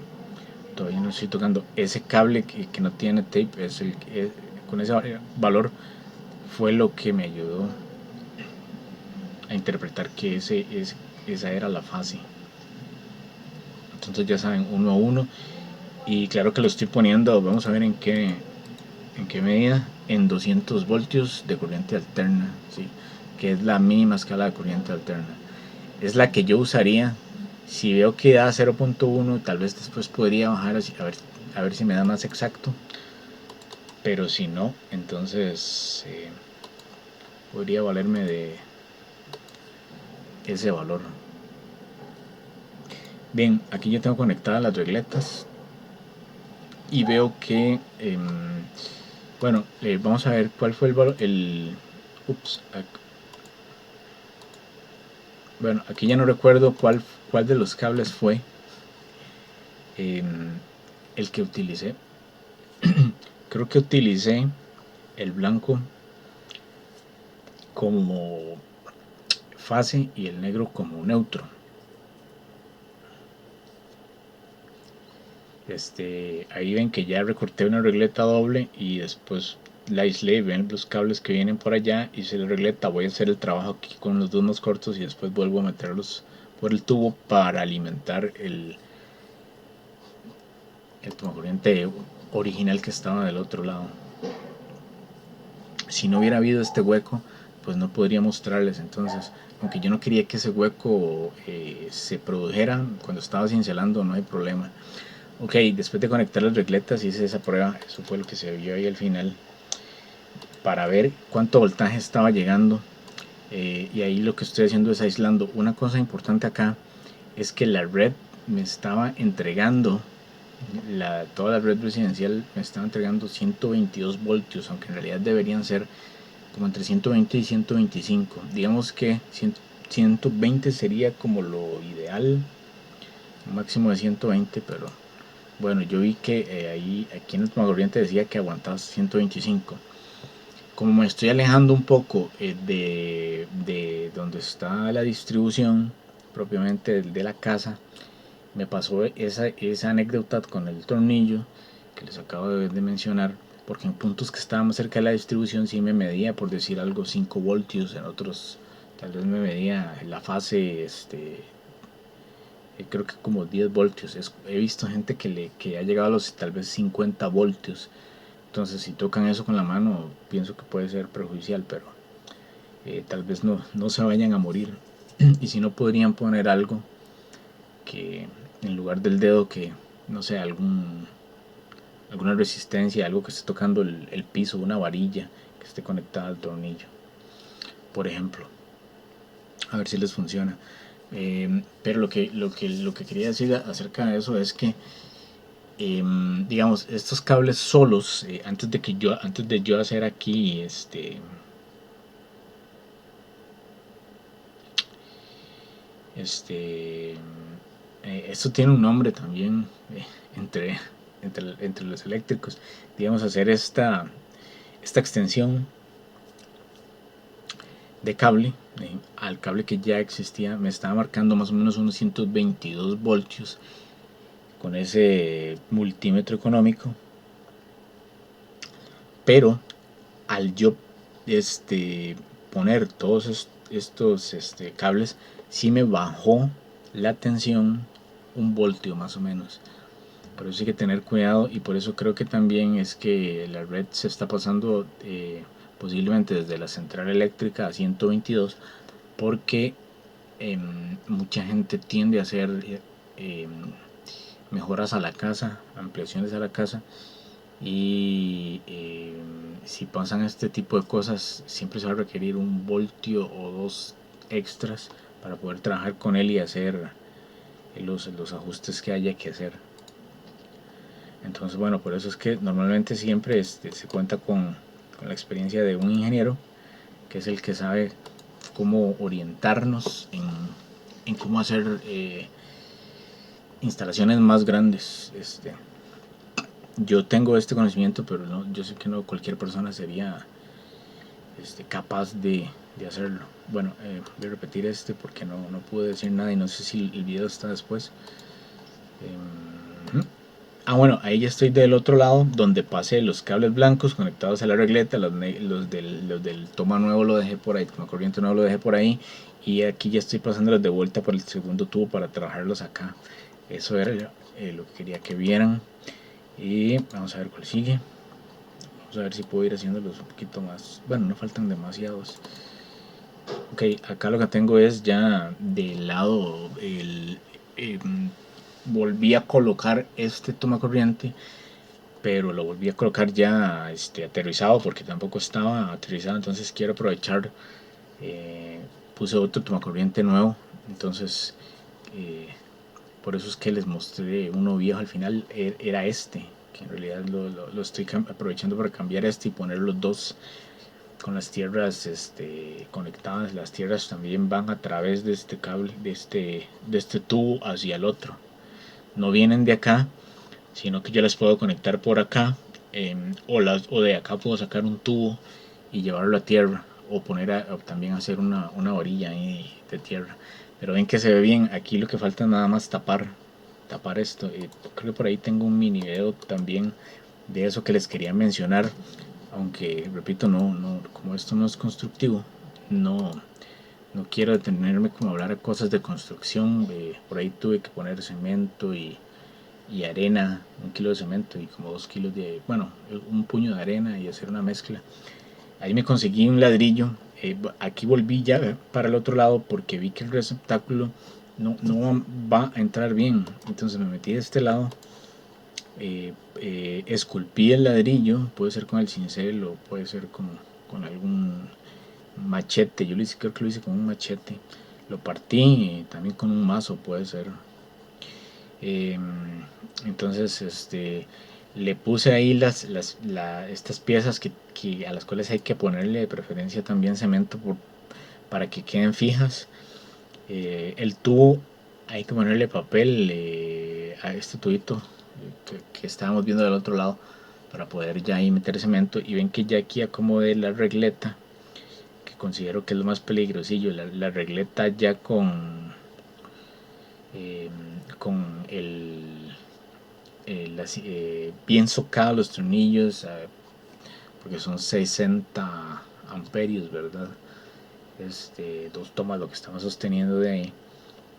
Todavía no estoy tocando. Ese cable que no tiene tape, con ese valor fue lo que me ayudó a interpretar que esa era la fase. Entonces ya saben, uno a uno. Y claro que lo estoy poniendo, vamos a ver en qué medida, en 200 voltios de corriente alterna, ¿sí? Que es la mínima escala de corriente alterna. Es la que yo usaría. Si veo que da 0.1, tal vez después podría bajar a ver si me da más exacto. Pero si no, entonces podría valerme de ese valor. Bien, aquí ya tengo conectadas las regletas, y veo que bueno, vamos a ver cuál fue el valor. Bueno, aquí ya no recuerdo cuál de los cables fue el que utilicé. Creo que utilicé el blanco como fase y el negro como neutro. Ahí ven que ya recorté una regleta doble, y después la aislé. Ven los cables que vienen por allá, y se la regleta. Voy a hacer el trabajo aquí con los dos más cortos, y después vuelvo a meterlos por el tubo para alimentar el tomacorriente original que estaba del otro lado. si no hubiera habido este hueco, pues no podría mostrarles. Entonces, aunque yo no quería que ese hueco se produjera cuando estaba cincelando, no hay problema. Ok, después de conectar las regletas hice esa prueba, eso fue lo que se vio ahí al final, para ver cuánto voltaje estaba llegando. Y ahí lo que estoy haciendo es aislando. Una cosa importante acá es que la red me estaba entregando, toda la red residencial me estaba entregando 122 voltios, aunque en realidad deberían ser como entre 120 y 125. Digamos que 120 sería como lo ideal, un máximo de 120, pero bueno, yo vi que ahí aquí en el tomacorriente decía que aguantaba 125. Como me estoy alejando un poco de donde está la distribución propiamente de la casa, me pasó esa anécdota con el tornillo que les acabo de mencionar, porque en puntos que estábamos cerca de la distribución sí me medía, por decir algo, 5 voltios, en otros tal vez me medía la fase, creo que como 10 voltios. He visto gente que ha llegado a los tal vez 50 voltios. Entonces si tocan eso con la mano, pienso que puede ser perjudicial, pero tal vez no se vayan a morir. Y si no, podrían poner algo que en lugar del dedo, que no sé, alguna resistencia, algo que esté tocando el piso, una varilla que esté conectada al tornillo, por ejemplo, a ver si les funciona. Pero lo que quería decir acerca de eso es que digamos, estos cables solos, antes de yo hacer aquí este esto tiene un nombre también, entre, entre los eléctricos, digamos, hacer esta extensión de cable al cable que ya existía, me estaba marcando más o menos unos 122 voltios con ese multímetro económico, pero al yo poner todos estos cables, sí me bajó la tensión un voltio más o menos. Por eso hay que tener cuidado, y por eso creo que también es que la red se está pasando posiblemente desde la central eléctrica a 122, porque mucha gente tiende a hacer mejoras a la casa, ampliaciones a la casa, y si pasan este tipo de cosas siempre se va a requerir un voltio o dos extras para poder trabajar con él y hacer los ajustes que haya que hacer. Entonces, bueno, por eso es que normalmente siempre se cuenta con la experiencia de un ingeniero, que es el que sabe cómo orientarnos en cómo hacer instalaciones más grandes. Yo tengo este conocimiento, pero no, yo sé que no cualquier persona sería capaz de hacerlo. Bueno, voy a repetir porque no pude decir nada y no sé si el video está después. Bueno, ahí ya estoy del otro lado, donde pasé los cables blancos conectados a la regleta, los del toma nuevo lo dejé por ahí, toma corriente nuevo lo dejé por ahí, y aquí ya estoy pasándolos de vuelta por el segundo tubo para trabajarlos acá. Eso era lo que quería que vieran. Y vamos a ver cuál sigue. Vamos a ver si puedo ir haciéndolos un poquito más. Bueno, no faltan demasiados. Ok, acá lo que tengo es ya del lado volví a colocar este toma corriente, pero lo volví a colocar ya aterrizado, porque tampoco estaba aterrizado. Entonces quiero aprovechar, puse otro toma corriente nuevo. Entonces por eso es que les mostré uno viejo al final, era que en realidad lo estoy aprovechando para cambiar y poner los dos con las tierras conectadas. Las tierras también van a través de este cable, de este tubo hacia el otro. No vienen de acá, sino que yo las puedo conectar por acá, o de acá puedo sacar un tubo y llevarlo a tierra, o o también hacer una orilla ahí de tierra. Pero ven que se ve bien. Aquí lo que falta es nada más tapar esto. Creo que por ahí tengo un mini video también de eso que les quería mencionar, aunque repito, como esto no es constructivo, no no quiero detenerme como a hablar de cosas de construcción. Por ahí tuve que poner cemento y arena, 1 kilo de cemento y como 2 kilos un puño de arena, y hacer una mezcla. Ahí me conseguí un ladrillo. Aquí volví ya para el otro lado porque vi que el receptáculo no va a entrar bien. Entonces me metí de este lado, esculpí el ladrillo, puede ser con el cincel o puede ser con algún machete. Yo creo que lo hice con un machete. Lo partí, también con un mazo puede ser. Eh, entonces, le puse ahí estas piezas a las cuales hay que ponerle de preferencia también cemento para que queden fijas. El tubo hay que ponerle papel a este tubito que estábamos viendo del otro lado para poder ya ahí meter cemento. Y ven que ya aquí acomodé la regleta, que considero que es lo más peligrosillo, la regleta ya eh, con bien socados los tornillos, porque son 60 amperios, ¿verdad? 2 tomas lo que estamos sosteniendo de ahí,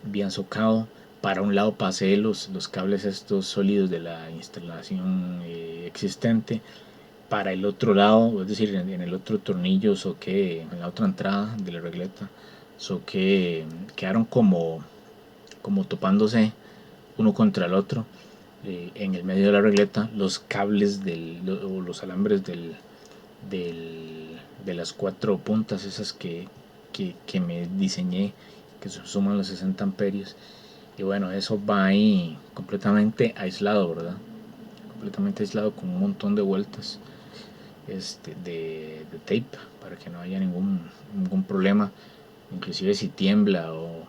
bien socado. Para un lado pasé los cables estos sólidos de la instalación existente. Para el otro lado, es decir, en el otro tornillo soqué, en la otra entrada de la regleta, soqué, quedaron como topándose uno contra el otro, en el medio de la regleta, los cables o los alambres de las 4 puntas, esas que me diseñé, que suman los 60 amperios. Y bueno, eso va ahí completamente aislado, ¿verdad? Completamente aislado con un montón de vueltas de tape para que no haya ningún problema, inclusive si tiembla o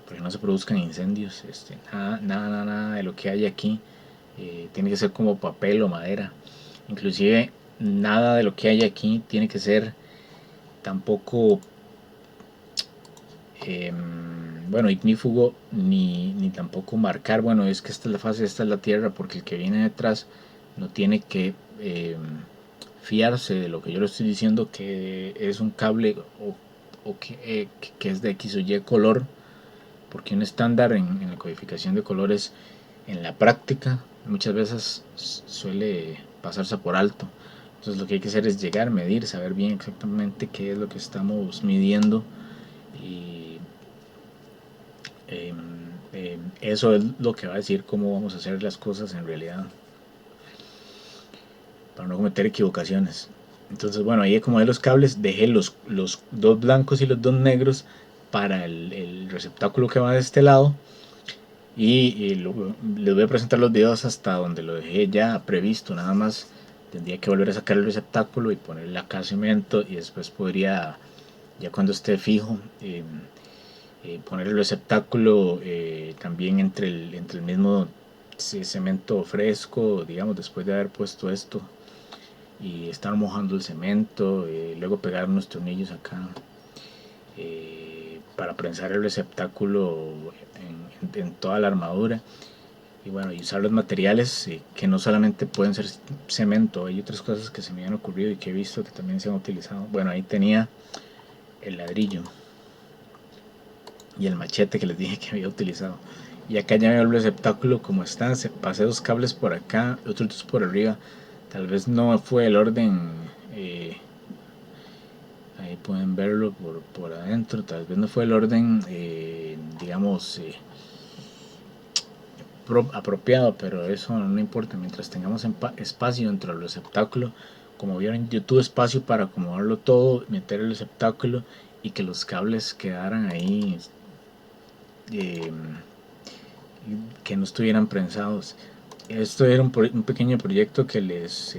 para que no se produzcan incendios. Nada de lo que hay aquí tiene que ser como papel o madera. Inclusive nada de lo que hay aquí tiene que ser tampoco bueno, ignífugo, ni tampoco marcar, bueno, es que esta es la fase, esta es la tierra, porque el que viene detrás no tiene que fiarse de lo que yo le estoy diciendo, que es un cable que es de X o Y color, porque un estándar en la codificación de colores en la práctica muchas veces suele pasarse por alto. Entonces lo que hay que hacer es llegar, medir, saber bien exactamente qué es lo que estamos midiendo y eso es lo que va a decir cómo vamos a hacer las cosas en realidad para no cometer equivocaciones. Entonces, bueno, ahí acomodé los cables, dejé los 2 blancos y los 2 negros para el receptáculo que va de este lado y les voy a presentar los videos hasta donde lo dejé ya previsto. Nada más tendría que volver a sacar el receptáculo y ponerle acá cemento y después podría, ya cuando esté fijo, poner el receptáculo también entre el mismo cemento fresco, digamos, después de haber puesto esto y estar mojando el cemento, luego pegar unos tornillos acá para prensar el receptáculo en toda la armadura. Y bueno, y usar los materiales que no solamente pueden ser cemento, hay otras cosas que se me han ocurrido y que he visto que también se han utilizado. Bueno, ahí tenía el ladrillo y el machete que les dije que había utilizado. Y acá ya veo el receptáculo como está. Pasé 2 cables por acá, otros 2 por arriba. Tal vez no fue el orden. Ahí pueden verlo por adentro. Tal vez no fue el orden, digamos, apropiado, pero eso no importa. Mientras tengamos espacio dentro del receptáculo, como vieron, yo tuve espacio para acomodarlo todo, meter el receptáculo y que los cables quedaran ahí. Eh, que no estuvieran prensados. Esto era un pequeño proyecto que les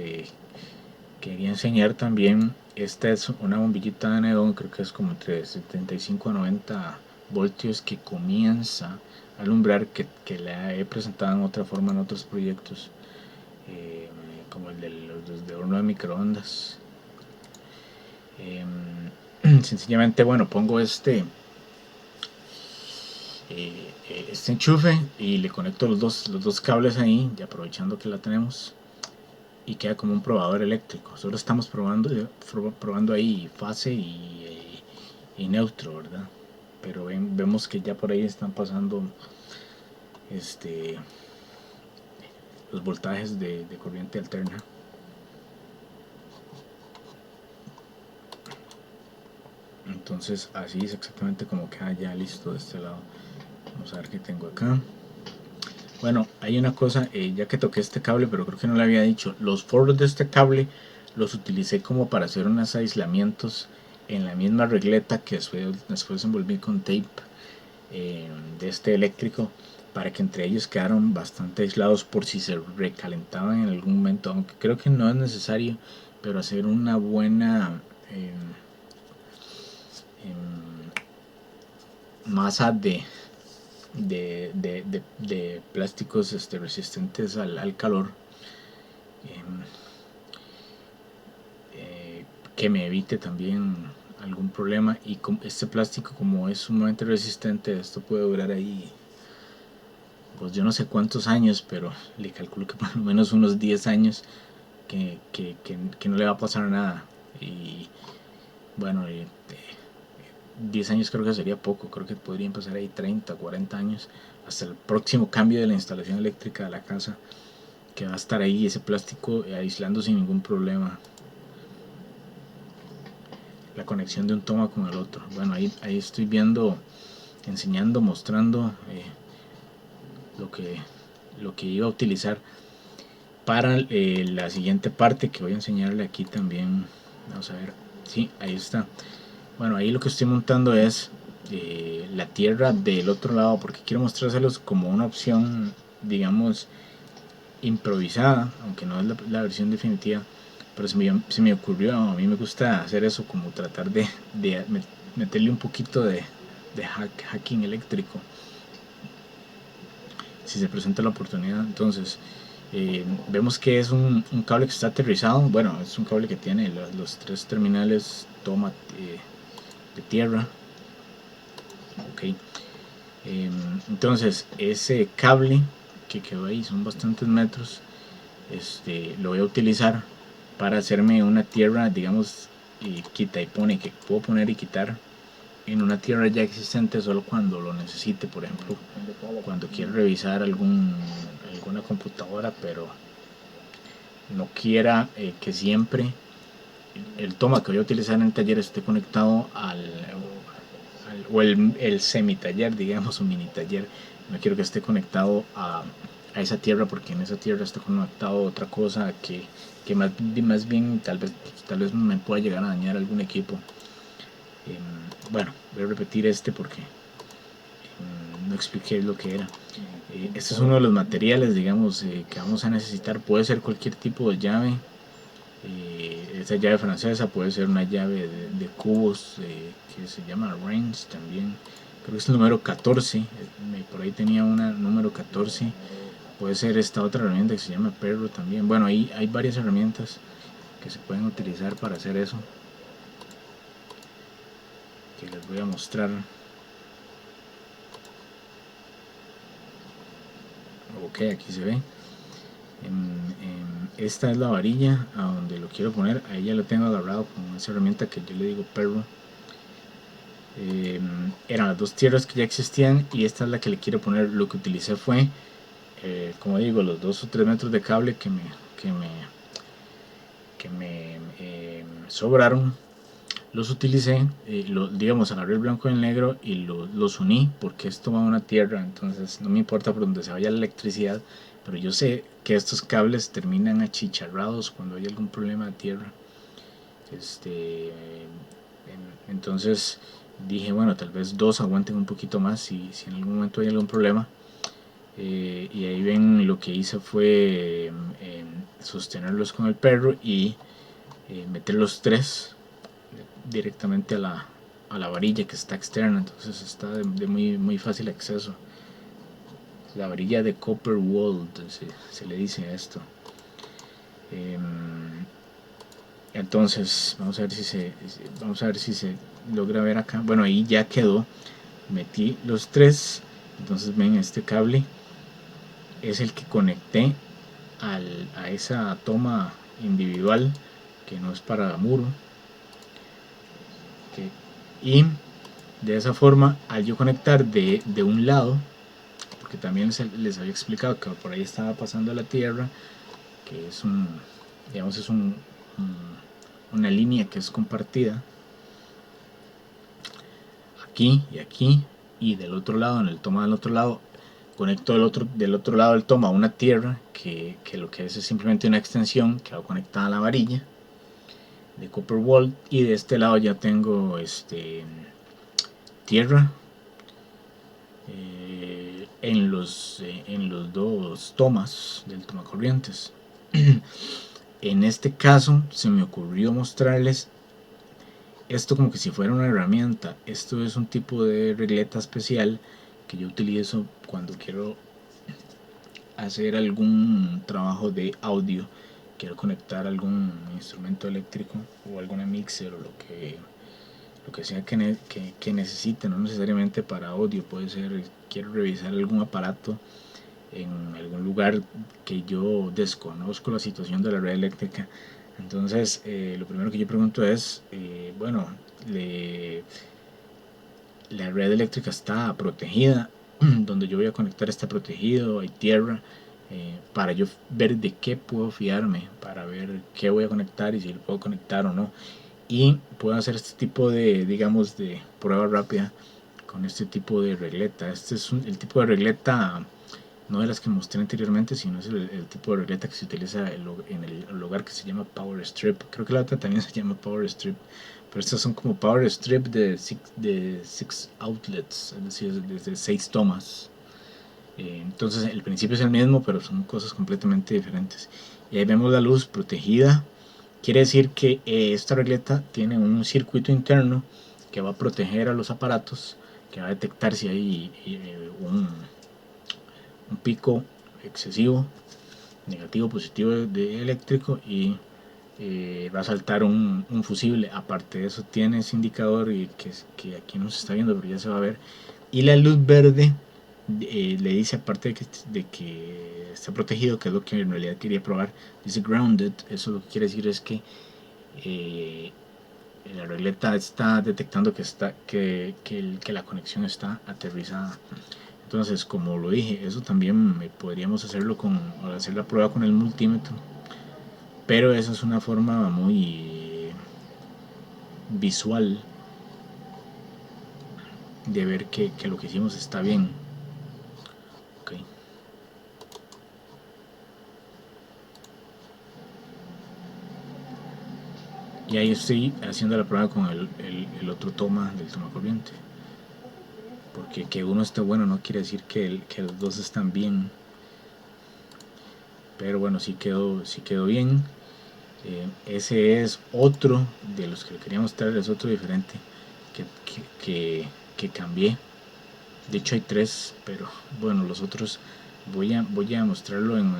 quería enseñar también. Esta es una bombillita de neón, creo que es como entre 75 a 90 voltios que comienza a alumbrar, que la he presentado en otra forma en otros proyectos, como el de los de horno de microondas. Sencillamente, bueno, pongo este enchufe y le conecto los dos cables ahí, ya aprovechando que la tenemos, y queda como un probador eléctrico. Solo estamos probando ahí fase y neutro, ¿verdad? Pero vemos que ya por ahí están pasando este, los voltajes de corriente alterna. Entonces así es exactamente como queda ya listo de este lado. Vamos a ver qué tengo acá. Bueno, hay una cosa, ya que toqué este cable, pero creo que no le había dicho. Los forros de este cable los utilicé como para hacer unos aislamientos en la misma regleta que después envolví con tape de este eléctrico, para que entre ellos quedaran bastante aislados por si se recalentaban en algún momento, aunque creo que no es necesario, pero hacer una buena masa de plásticos resistentes al calor, que me evite también algún problema. Y este plástico, como es sumamente resistente, esto puede durar ahí, pues yo no sé cuántos años, pero le calculo que por lo menos unos 10 años que no le va a pasar nada. Y bueno, 10 años creo que sería poco, creo que podrían pasar ahí 30, 40 años hasta el próximo cambio de la instalación eléctrica de la casa, que va a estar ahí ese plástico aislando sin ningún problema la conexión de un toma con el otro. Bueno, ahí estoy viendo, enseñando, mostrando lo que iba a utilizar para la siguiente parte, que voy a enseñarle aquí también. Vamos a ver, sí, ahí está. Bueno, ahí lo que estoy montando es la tierra del otro lado, porque quiero mostrárselos como una opción, digamos, improvisada, aunque no es la versión definitiva, pero se me ocurrió. A mí me gusta hacer eso, como tratar de meterle un poquito de hacking eléctrico si se presenta la oportunidad. Entonces vemos que es un cable que está aterrizado. Bueno, es un cable que tiene los tres terminales toma de tierra. Ok, entonces ese cable que quedó ahí, son bastantes metros, lo voy a utilizar para hacerme una tierra, digamos, quita y pone, que puedo poner y quitar en una tierra ya existente solo cuando lo necesite. Por ejemplo, cuando quiero revisar alguna computadora, pero no quiera que siempre el toma que voy a utilizar en el taller esté conectado o el semitaller, digamos, un mini taller. No quiero que esté conectado a esa tierra, porque en esa tierra está conectado a otra cosa que más bien tal vez me pueda llegar a dañar algún equipo. Bueno, voy a repetir porque no expliqué lo que era. Este es uno de los materiales, digamos, que vamos a necesitar. Puede ser cualquier tipo de llave. Esa llave francesa puede ser una llave de cubos que se llama range también. Creo que es el número 14. Por ahí tenía una número 14. Puede ser esta otra herramienta que se llama perro también. Bueno, ahí hay varias herramientas que se pueden utilizar para hacer eso, que les voy a mostrar. Ok, aquí se ve. Esta es la varilla a donde lo quiero poner. Ahí ya lo tengo agarrado con esa herramienta que yo le digo perro. Eran las dos tierras que ya existían y esta es la que le quiero poner. Lo que utilicé fue, como digo, los 2 o 3 metros de cable que me sobraron. Los utilicé, digamos, agarré el blanco y el negro y los uní, porque esto va a una tierra. Entonces no me importa por donde se vaya la electricidad, pero yo sé que estos cables terminan achicharrados cuando hay algún problema de tierra. Entonces dije, bueno, tal vez dos aguanten un poquito más si en algún momento hay algún problema. Y ahí ven, lo que hice fue sostenerlos con el perro y meter los tres directamente a la varilla que está externa. Entonces está de muy fácil acceso. La varilla de copper wall se le dice a esto. Entonces vamos a ver si se logra ver acá. Bueno, ahí ya quedó. Metí los tres. Entonces ven, este cable es el que conecté a esa toma individual, que no es para muro. Y de esa forma, al yo conectar de un lado, porque también les había explicado que por ahí estaba pasando la tierra, que es digamos, es una línea que es compartida. aquí y aquí, y del otro lado, en el toma del otro lado, conecto del otro lado del toma a una tierra que lo que es simplemente una extensión que va conectada a la varilla de copper wall, y de este lado ya tengo tierra en los dos tomas del toma corrientes. En este caso se me ocurrió mostrarles esto como que si fuera una herramienta. Esto es un tipo de regleta especial que yo utilizo cuando quiero hacer algún trabajo de audio, quiero conectar algún instrumento eléctrico o alguna mixer o lo que sea que necesite, no necesariamente para audio, puede ser, quiero revisar algún aparato en algún lugar que yo desconozco la situación de la red eléctrica. Entonces lo primero que yo pregunto es, bueno, la red eléctrica está protegida, donde yo voy a conectar está protegido, hay tierra, para yo ver de qué puedo fiarme, para ver qué voy a conectar y si lo puedo conectar o no. Y puedo hacer este tipo de, digamos, de prueba rápida con este tipo de regleta. Este es el tipo de regleta, no de las que mostré anteriormente, sino es el tipo de regleta que se utiliza en el lugar que se llama Power Strip. Creo que la otra también se llama Power Strip, pero estas son como Power Strip de six outlets, es decir, desde 6 tomas. Entonces el principio es el mismo, pero son cosas completamente diferentes. Y ahí vemos la luz protegida. Quiere decir que esta regleta tiene un circuito interno que va a proteger a los aparatos, que va a detectar si hay un pico excesivo, negativo, positivo de eléctrico, y va a saltar un fusible. Aparte de eso tiene ese indicador y que aquí no se está viendo, pero ya se va a ver. Y la luz verde le dice, aparte de que está protegido, que es lo que en realidad quería probar, dice grounded. Eso lo que quiere decir es que eh, la regleta está detectando que la conexión está aterrizada. Entonces, como lo dije, eso también podríamos hacerlo hacer la prueba con el multímetro, pero esa es una forma muy visual de ver que lo que hicimos está bien. Okay. Y ahí estoy haciendo la prueba con el otro toma del toma corriente, porque que uno esté bueno no quiere decir que los dos están bien, pero bueno, sí quedó bien. Ese es otro de los que le quería mostrar, es otro diferente que, que cambié. De hecho hay 3, pero bueno, los otros voy a mostrarlo en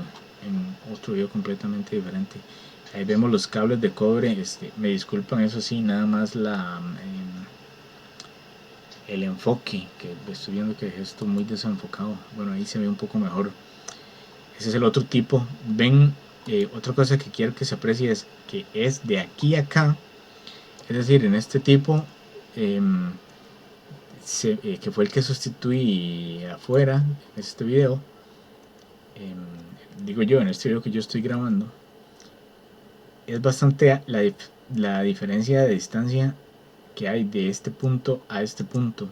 otro video completamente diferente. Ahí vemos los cables de cobre. Me disculpan, eso sí, nada más el enfoque, que estoy viendo que es esto muy desenfocado. Bueno, ahí se ve un poco mejor. Ese es el otro tipo. Ven, otra cosa que quiero que se aprecie es que es de aquí a acá. Es decir, en este tipo, que fue el que sustituí afuera en este video, digo yo, en este video que yo estoy grabando, es bastante la diferencia de distancia que hay de este punto a este punto.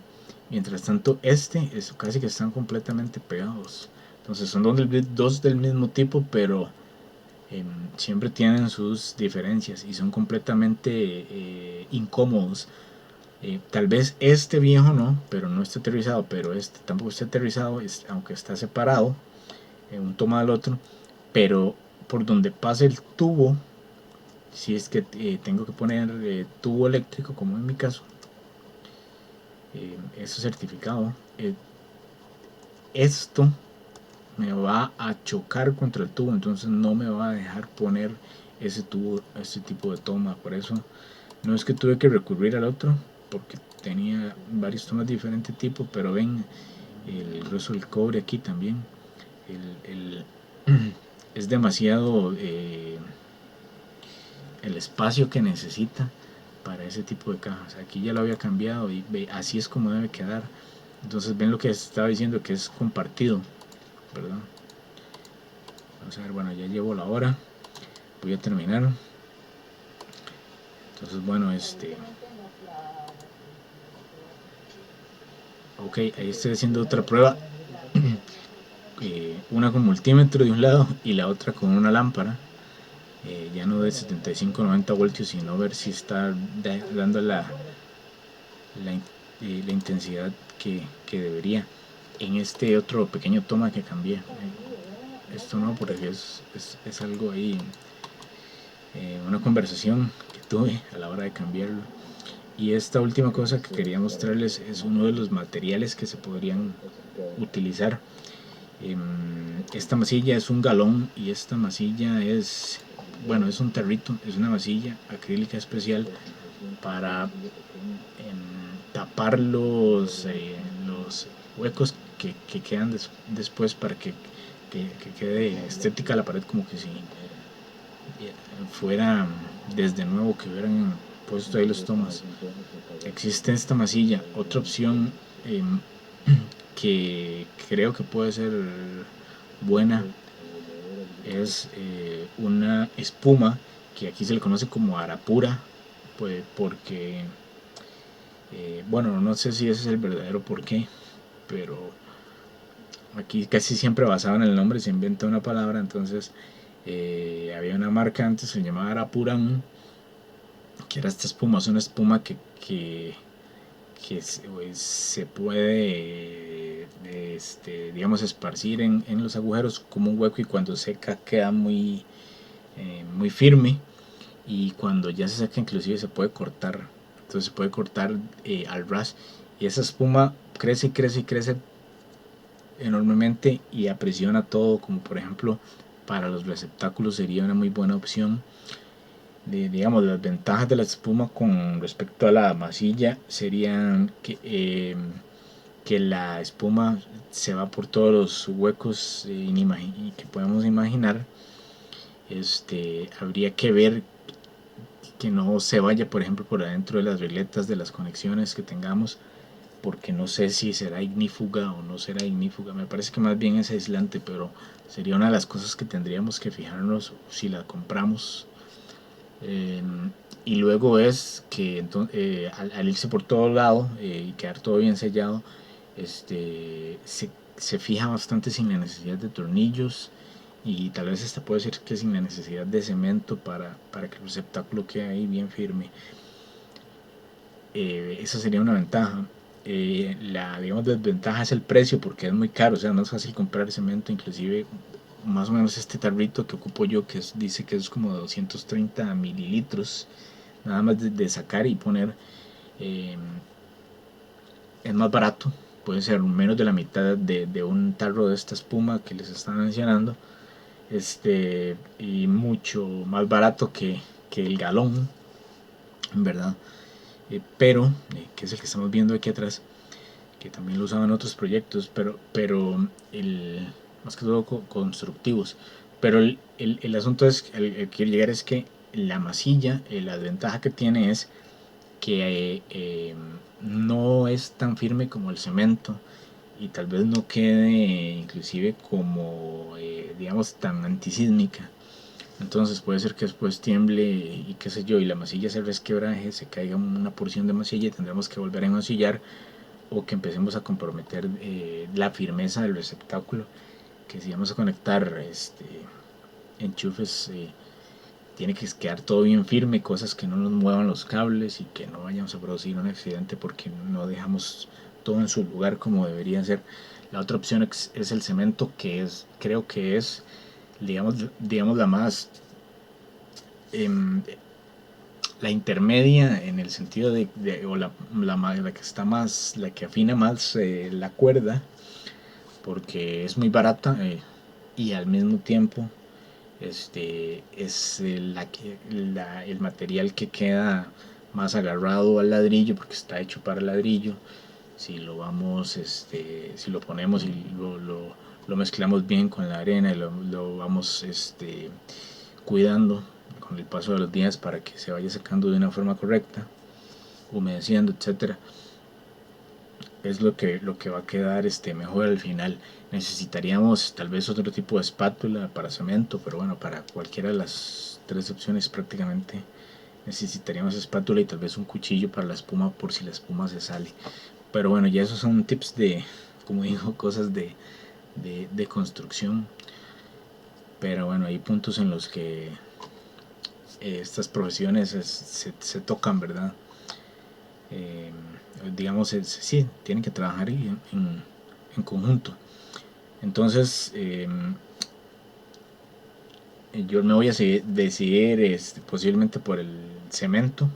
Mientras tanto, es casi que están completamente pegados. Entonces son dos del mismo tipo, pero siempre tienen sus diferencias y son completamente incómodos. Tal vez este viejo no, pero no está aterrizado, pero este tampoco está aterrizado, aunque está separado, un toma del otro, pero por donde pasa el tubo, si es que tengo que poner tubo eléctrico, como en mi caso, eso certificado, esto me va a chocar contra el tubo, entonces no me va a dejar poner ese tubo, este tipo de toma. Por eso no es que tuve que recurrir al otro, porque tenía varios tomas de diferente tipo, pero ven el grueso del cobre aquí también. Es demasiado el espacio que necesita para ese tipo de cajas. Aquí ya lo había cambiado y así es como debe quedar. Entonces ven lo que estaba diciendo, que es compartido, ¿verdad? Vamos a ver, bueno, ya llevo la hora, voy a terminar. Entonces bueno, Ok, ahí estoy haciendo otra prueba. Una con multímetro de un lado y la otra con una lámpara. Ya no de 75-90 voltios, sino ver si está dando la intensidad que debería. En este otro pequeño toma que cambié. Esto no, porque es algo ahí, una conversación que tuve a la hora de cambiarlo. Y esta última cosa que quería mostrarles es uno de los materiales que se podrían utilizar. Esta masilla es un galón y esta masilla es, bueno, es un tarrito, es una masilla acrílica especial para tapar los huecos que quedan después para que quede estética la pared, como que si fuera desde nuevo, que hubieran puesto ahí los tomas. Existe esta masilla. Otra opción que creo que puede ser buena es una espuma que aquí se le conoce como arapura, pues porque bueno, no sé si ese es el verdadero porqué, pero aquí casi siempre basado en el nombre se inventa una palabra. Entonces había una marca antes, se llamaba Arapuran, que era esta espuma. Es una espuma que se puede digamos, esparcir en los agujeros como un hueco, y cuando seca queda muy firme, y cuando ya se seca inclusive se puede cortar. Entonces se puede cortar al ras, y esa espuma crece y crece y crece enormemente y aprisiona todo, como por ejemplo para los receptáculos sería una muy buena opción. Digamos, las ventajas de la espuma con respecto a la masilla serían que la espuma se va por todos los huecos que podemos imaginar. Habría que ver que no se vaya, por ejemplo, por adentro de las regletas de las conexiones que tengamos, porque no sé si será ignífuga o no será ignífuga. Me parece que más bien es aislante, pero sería una de las cosas que tendríamos que fijarnos si la compramos. Eh, y luego es que al irse por todo lado y quedar todo bien sellado, se fija bastante sin la necesidad de tornillos, y tal vez esta puede ser que sin la necesidad de cemento para que el receptáculo quede ahí bien firme. Esa sería una ventaja. La, digamos, desventaja es el precio, porque es muy caro. O sea, no es fácil comprar cemento. Inclusive más o menos este tarrito que ocupo yo, dice que es como 230 mililitros nada más de sacar y poner. eh, es más barato, puede ser menos de la mitad de un tarro de esta espuma que les están mencionando, y mucho más barato que el galón, en verdad. Pero que es el que estamos viendo aquí atrás, que también lo usaban en otros proyectos, pero más que todo constructivos. Pero el asunto es, el que quiero llegar es que la masilla, la ventaja que tiene es que no es tan firme como el cemento, y tal vez no quede inclusive como digamos, tan antisísmica. Entonces puede ser que después tiemble y qué sé yo, y la masilla se resquebraje, se caiga una porción de masilla y tendremos que volver a enmasillar, o que empecemos a comprometer la firmeza del receptáculo, que si vamos a conectar enchufes, tiene que quedar todo bien firme, cosas que no nos muevan los cables y que no vayamos a producir un accidente porque no dejamos todo en su lugar como debería ser. La otra opción es el cemento, que creo que es, digamos la más la intermedia, en el sentido o la que está más, la que afina más la cuerda, porque es muy barata, y al mismo tiempo es el material que queda más agarrado al ladrillo, porque está hecho para ladrillo. Si lo ponemos y lo mezclamos bien con la arena y lo vamos cuidando con el paso de los días para que se vaya secando de una forma correcta, humedeciendo, etcétera, es lo que va a quedar mejor al final. Necesitaríamos tal vez otro tipo de espátula para cemento, pero bueno, para cualquiera de las tres opciones prácticamente necesitaríamos espátula y tal vez un cuchillo para la espuma, por si la espuma se sale. Pero bueno, ya esos son tips de, como digo, cosas de construcción. Pero bueno, hay puntos en los que estas profesiones se tocan, ¿verdad? Eh, digamos, sí, tienen que trabajar en conjunto. Entonces, yo me voy a decidir posiblemente por el cemento,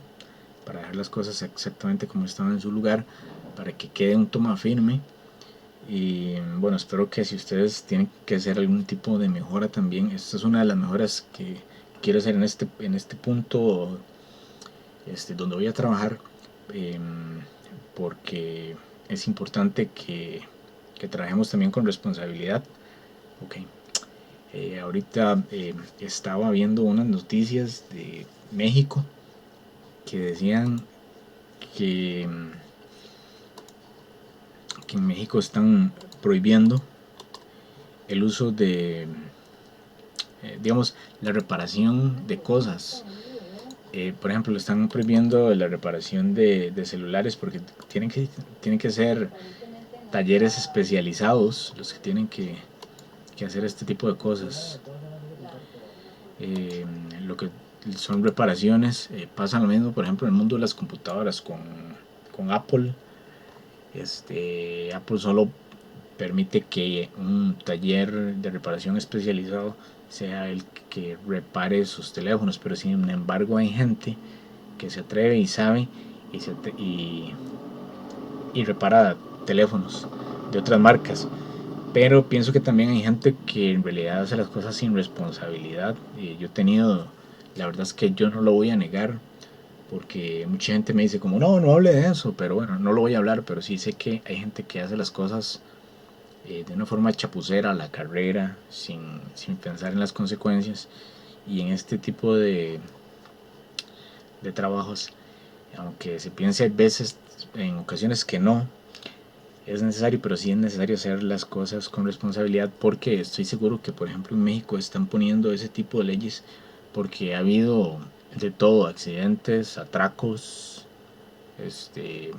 para dejar las cosas exactamente como estaban en su lugar, para que quede un toma firme. Y bueno, espero que si ustedes tienen que hacer algún tipo de mejora también, esta es una de las mejoras que quiero hacer en este punto donde voy a trabajar, eh, porque es importante que trabajemos también con responsabilidad. Ok. Ahorita estaba viendo unas noticias de México que decían que, que en México están prohibiendo el uso de, digamos, la reparación de cosas. Por ejemplo, le están prohibiendo la reparación de celulares porque tienen que ser talleres especializados los que tienen que hacer este tipo de cosas. Lo que son reparaciones, pasa lo mismo, por ejemplo, en el mundo de las computadoras con Apple. Apple solo permite que un taller de reparación especializado sea el que repare sus teléfonos, pero sin embargo hay gente que se atreve y sabe y repara teléfonos de otras marcas. Pero pienso que también hay gente que en realidad hace las cosas sin responsabilidad. Yo he tenido, la verdad es que yo no lo voy a negar, porque mucha gente me dice como, no, no hable de eso, pero bueno, no lo voy a hablar, pero sí sé que hay gente que hace las cosas de una forma chapucera a la carrera, sin pensar en las consecuencias. Y en este tipo de trabajos, aunque se piense a veces, en ocasiones que no, es necesario, pero sí es necesario hacer las cosas con responsabilidad, porque estoy seguro que, por ejemplo, en México están poniendo ese tipo de leyes porque ha habido de todo, accidentes, atracos, este,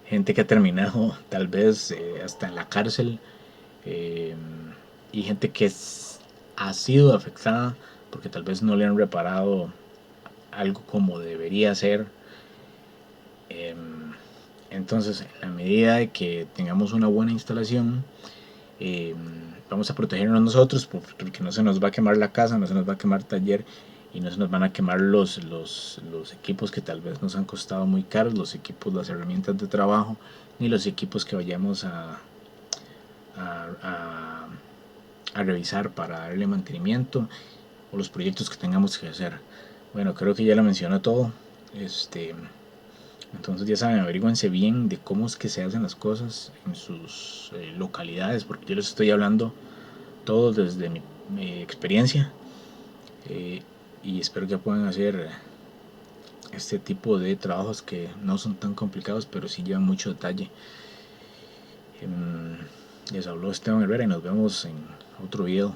gente que ha terminado tal vez hasta en la cárcel, eh, y gente que ha sido afectada porque tal vez no le han reparado algo como debería ser. Eh, entonces, en la medida de que tengamos una buena instalación, eh, vamos a protegernos nosotros porque no se nos va a quemar la casa, no se nos va a quemar el taller y no se nos van a quemar los equipos que tal vez nos han costado muy caros, los equipos, las herramientas de trabajo, ni los equipos que vayamos a, a, a revisar para darle mantenimiento, o los proyectos que tengamos que hacer. Bueno, creo que ya lo mencioné todo. Entonces ya saben, averígüense bien de cómo es que se hacen las cosas en sus localidades, porque yo les estoy hablando todo desde mi experiencia, eh, y espero que puedan hacer este tipo de trabajos que no son tan complicados, pero sí llevan mucho detalle. Les habló Esteban Herrera y nos vemos en otro video.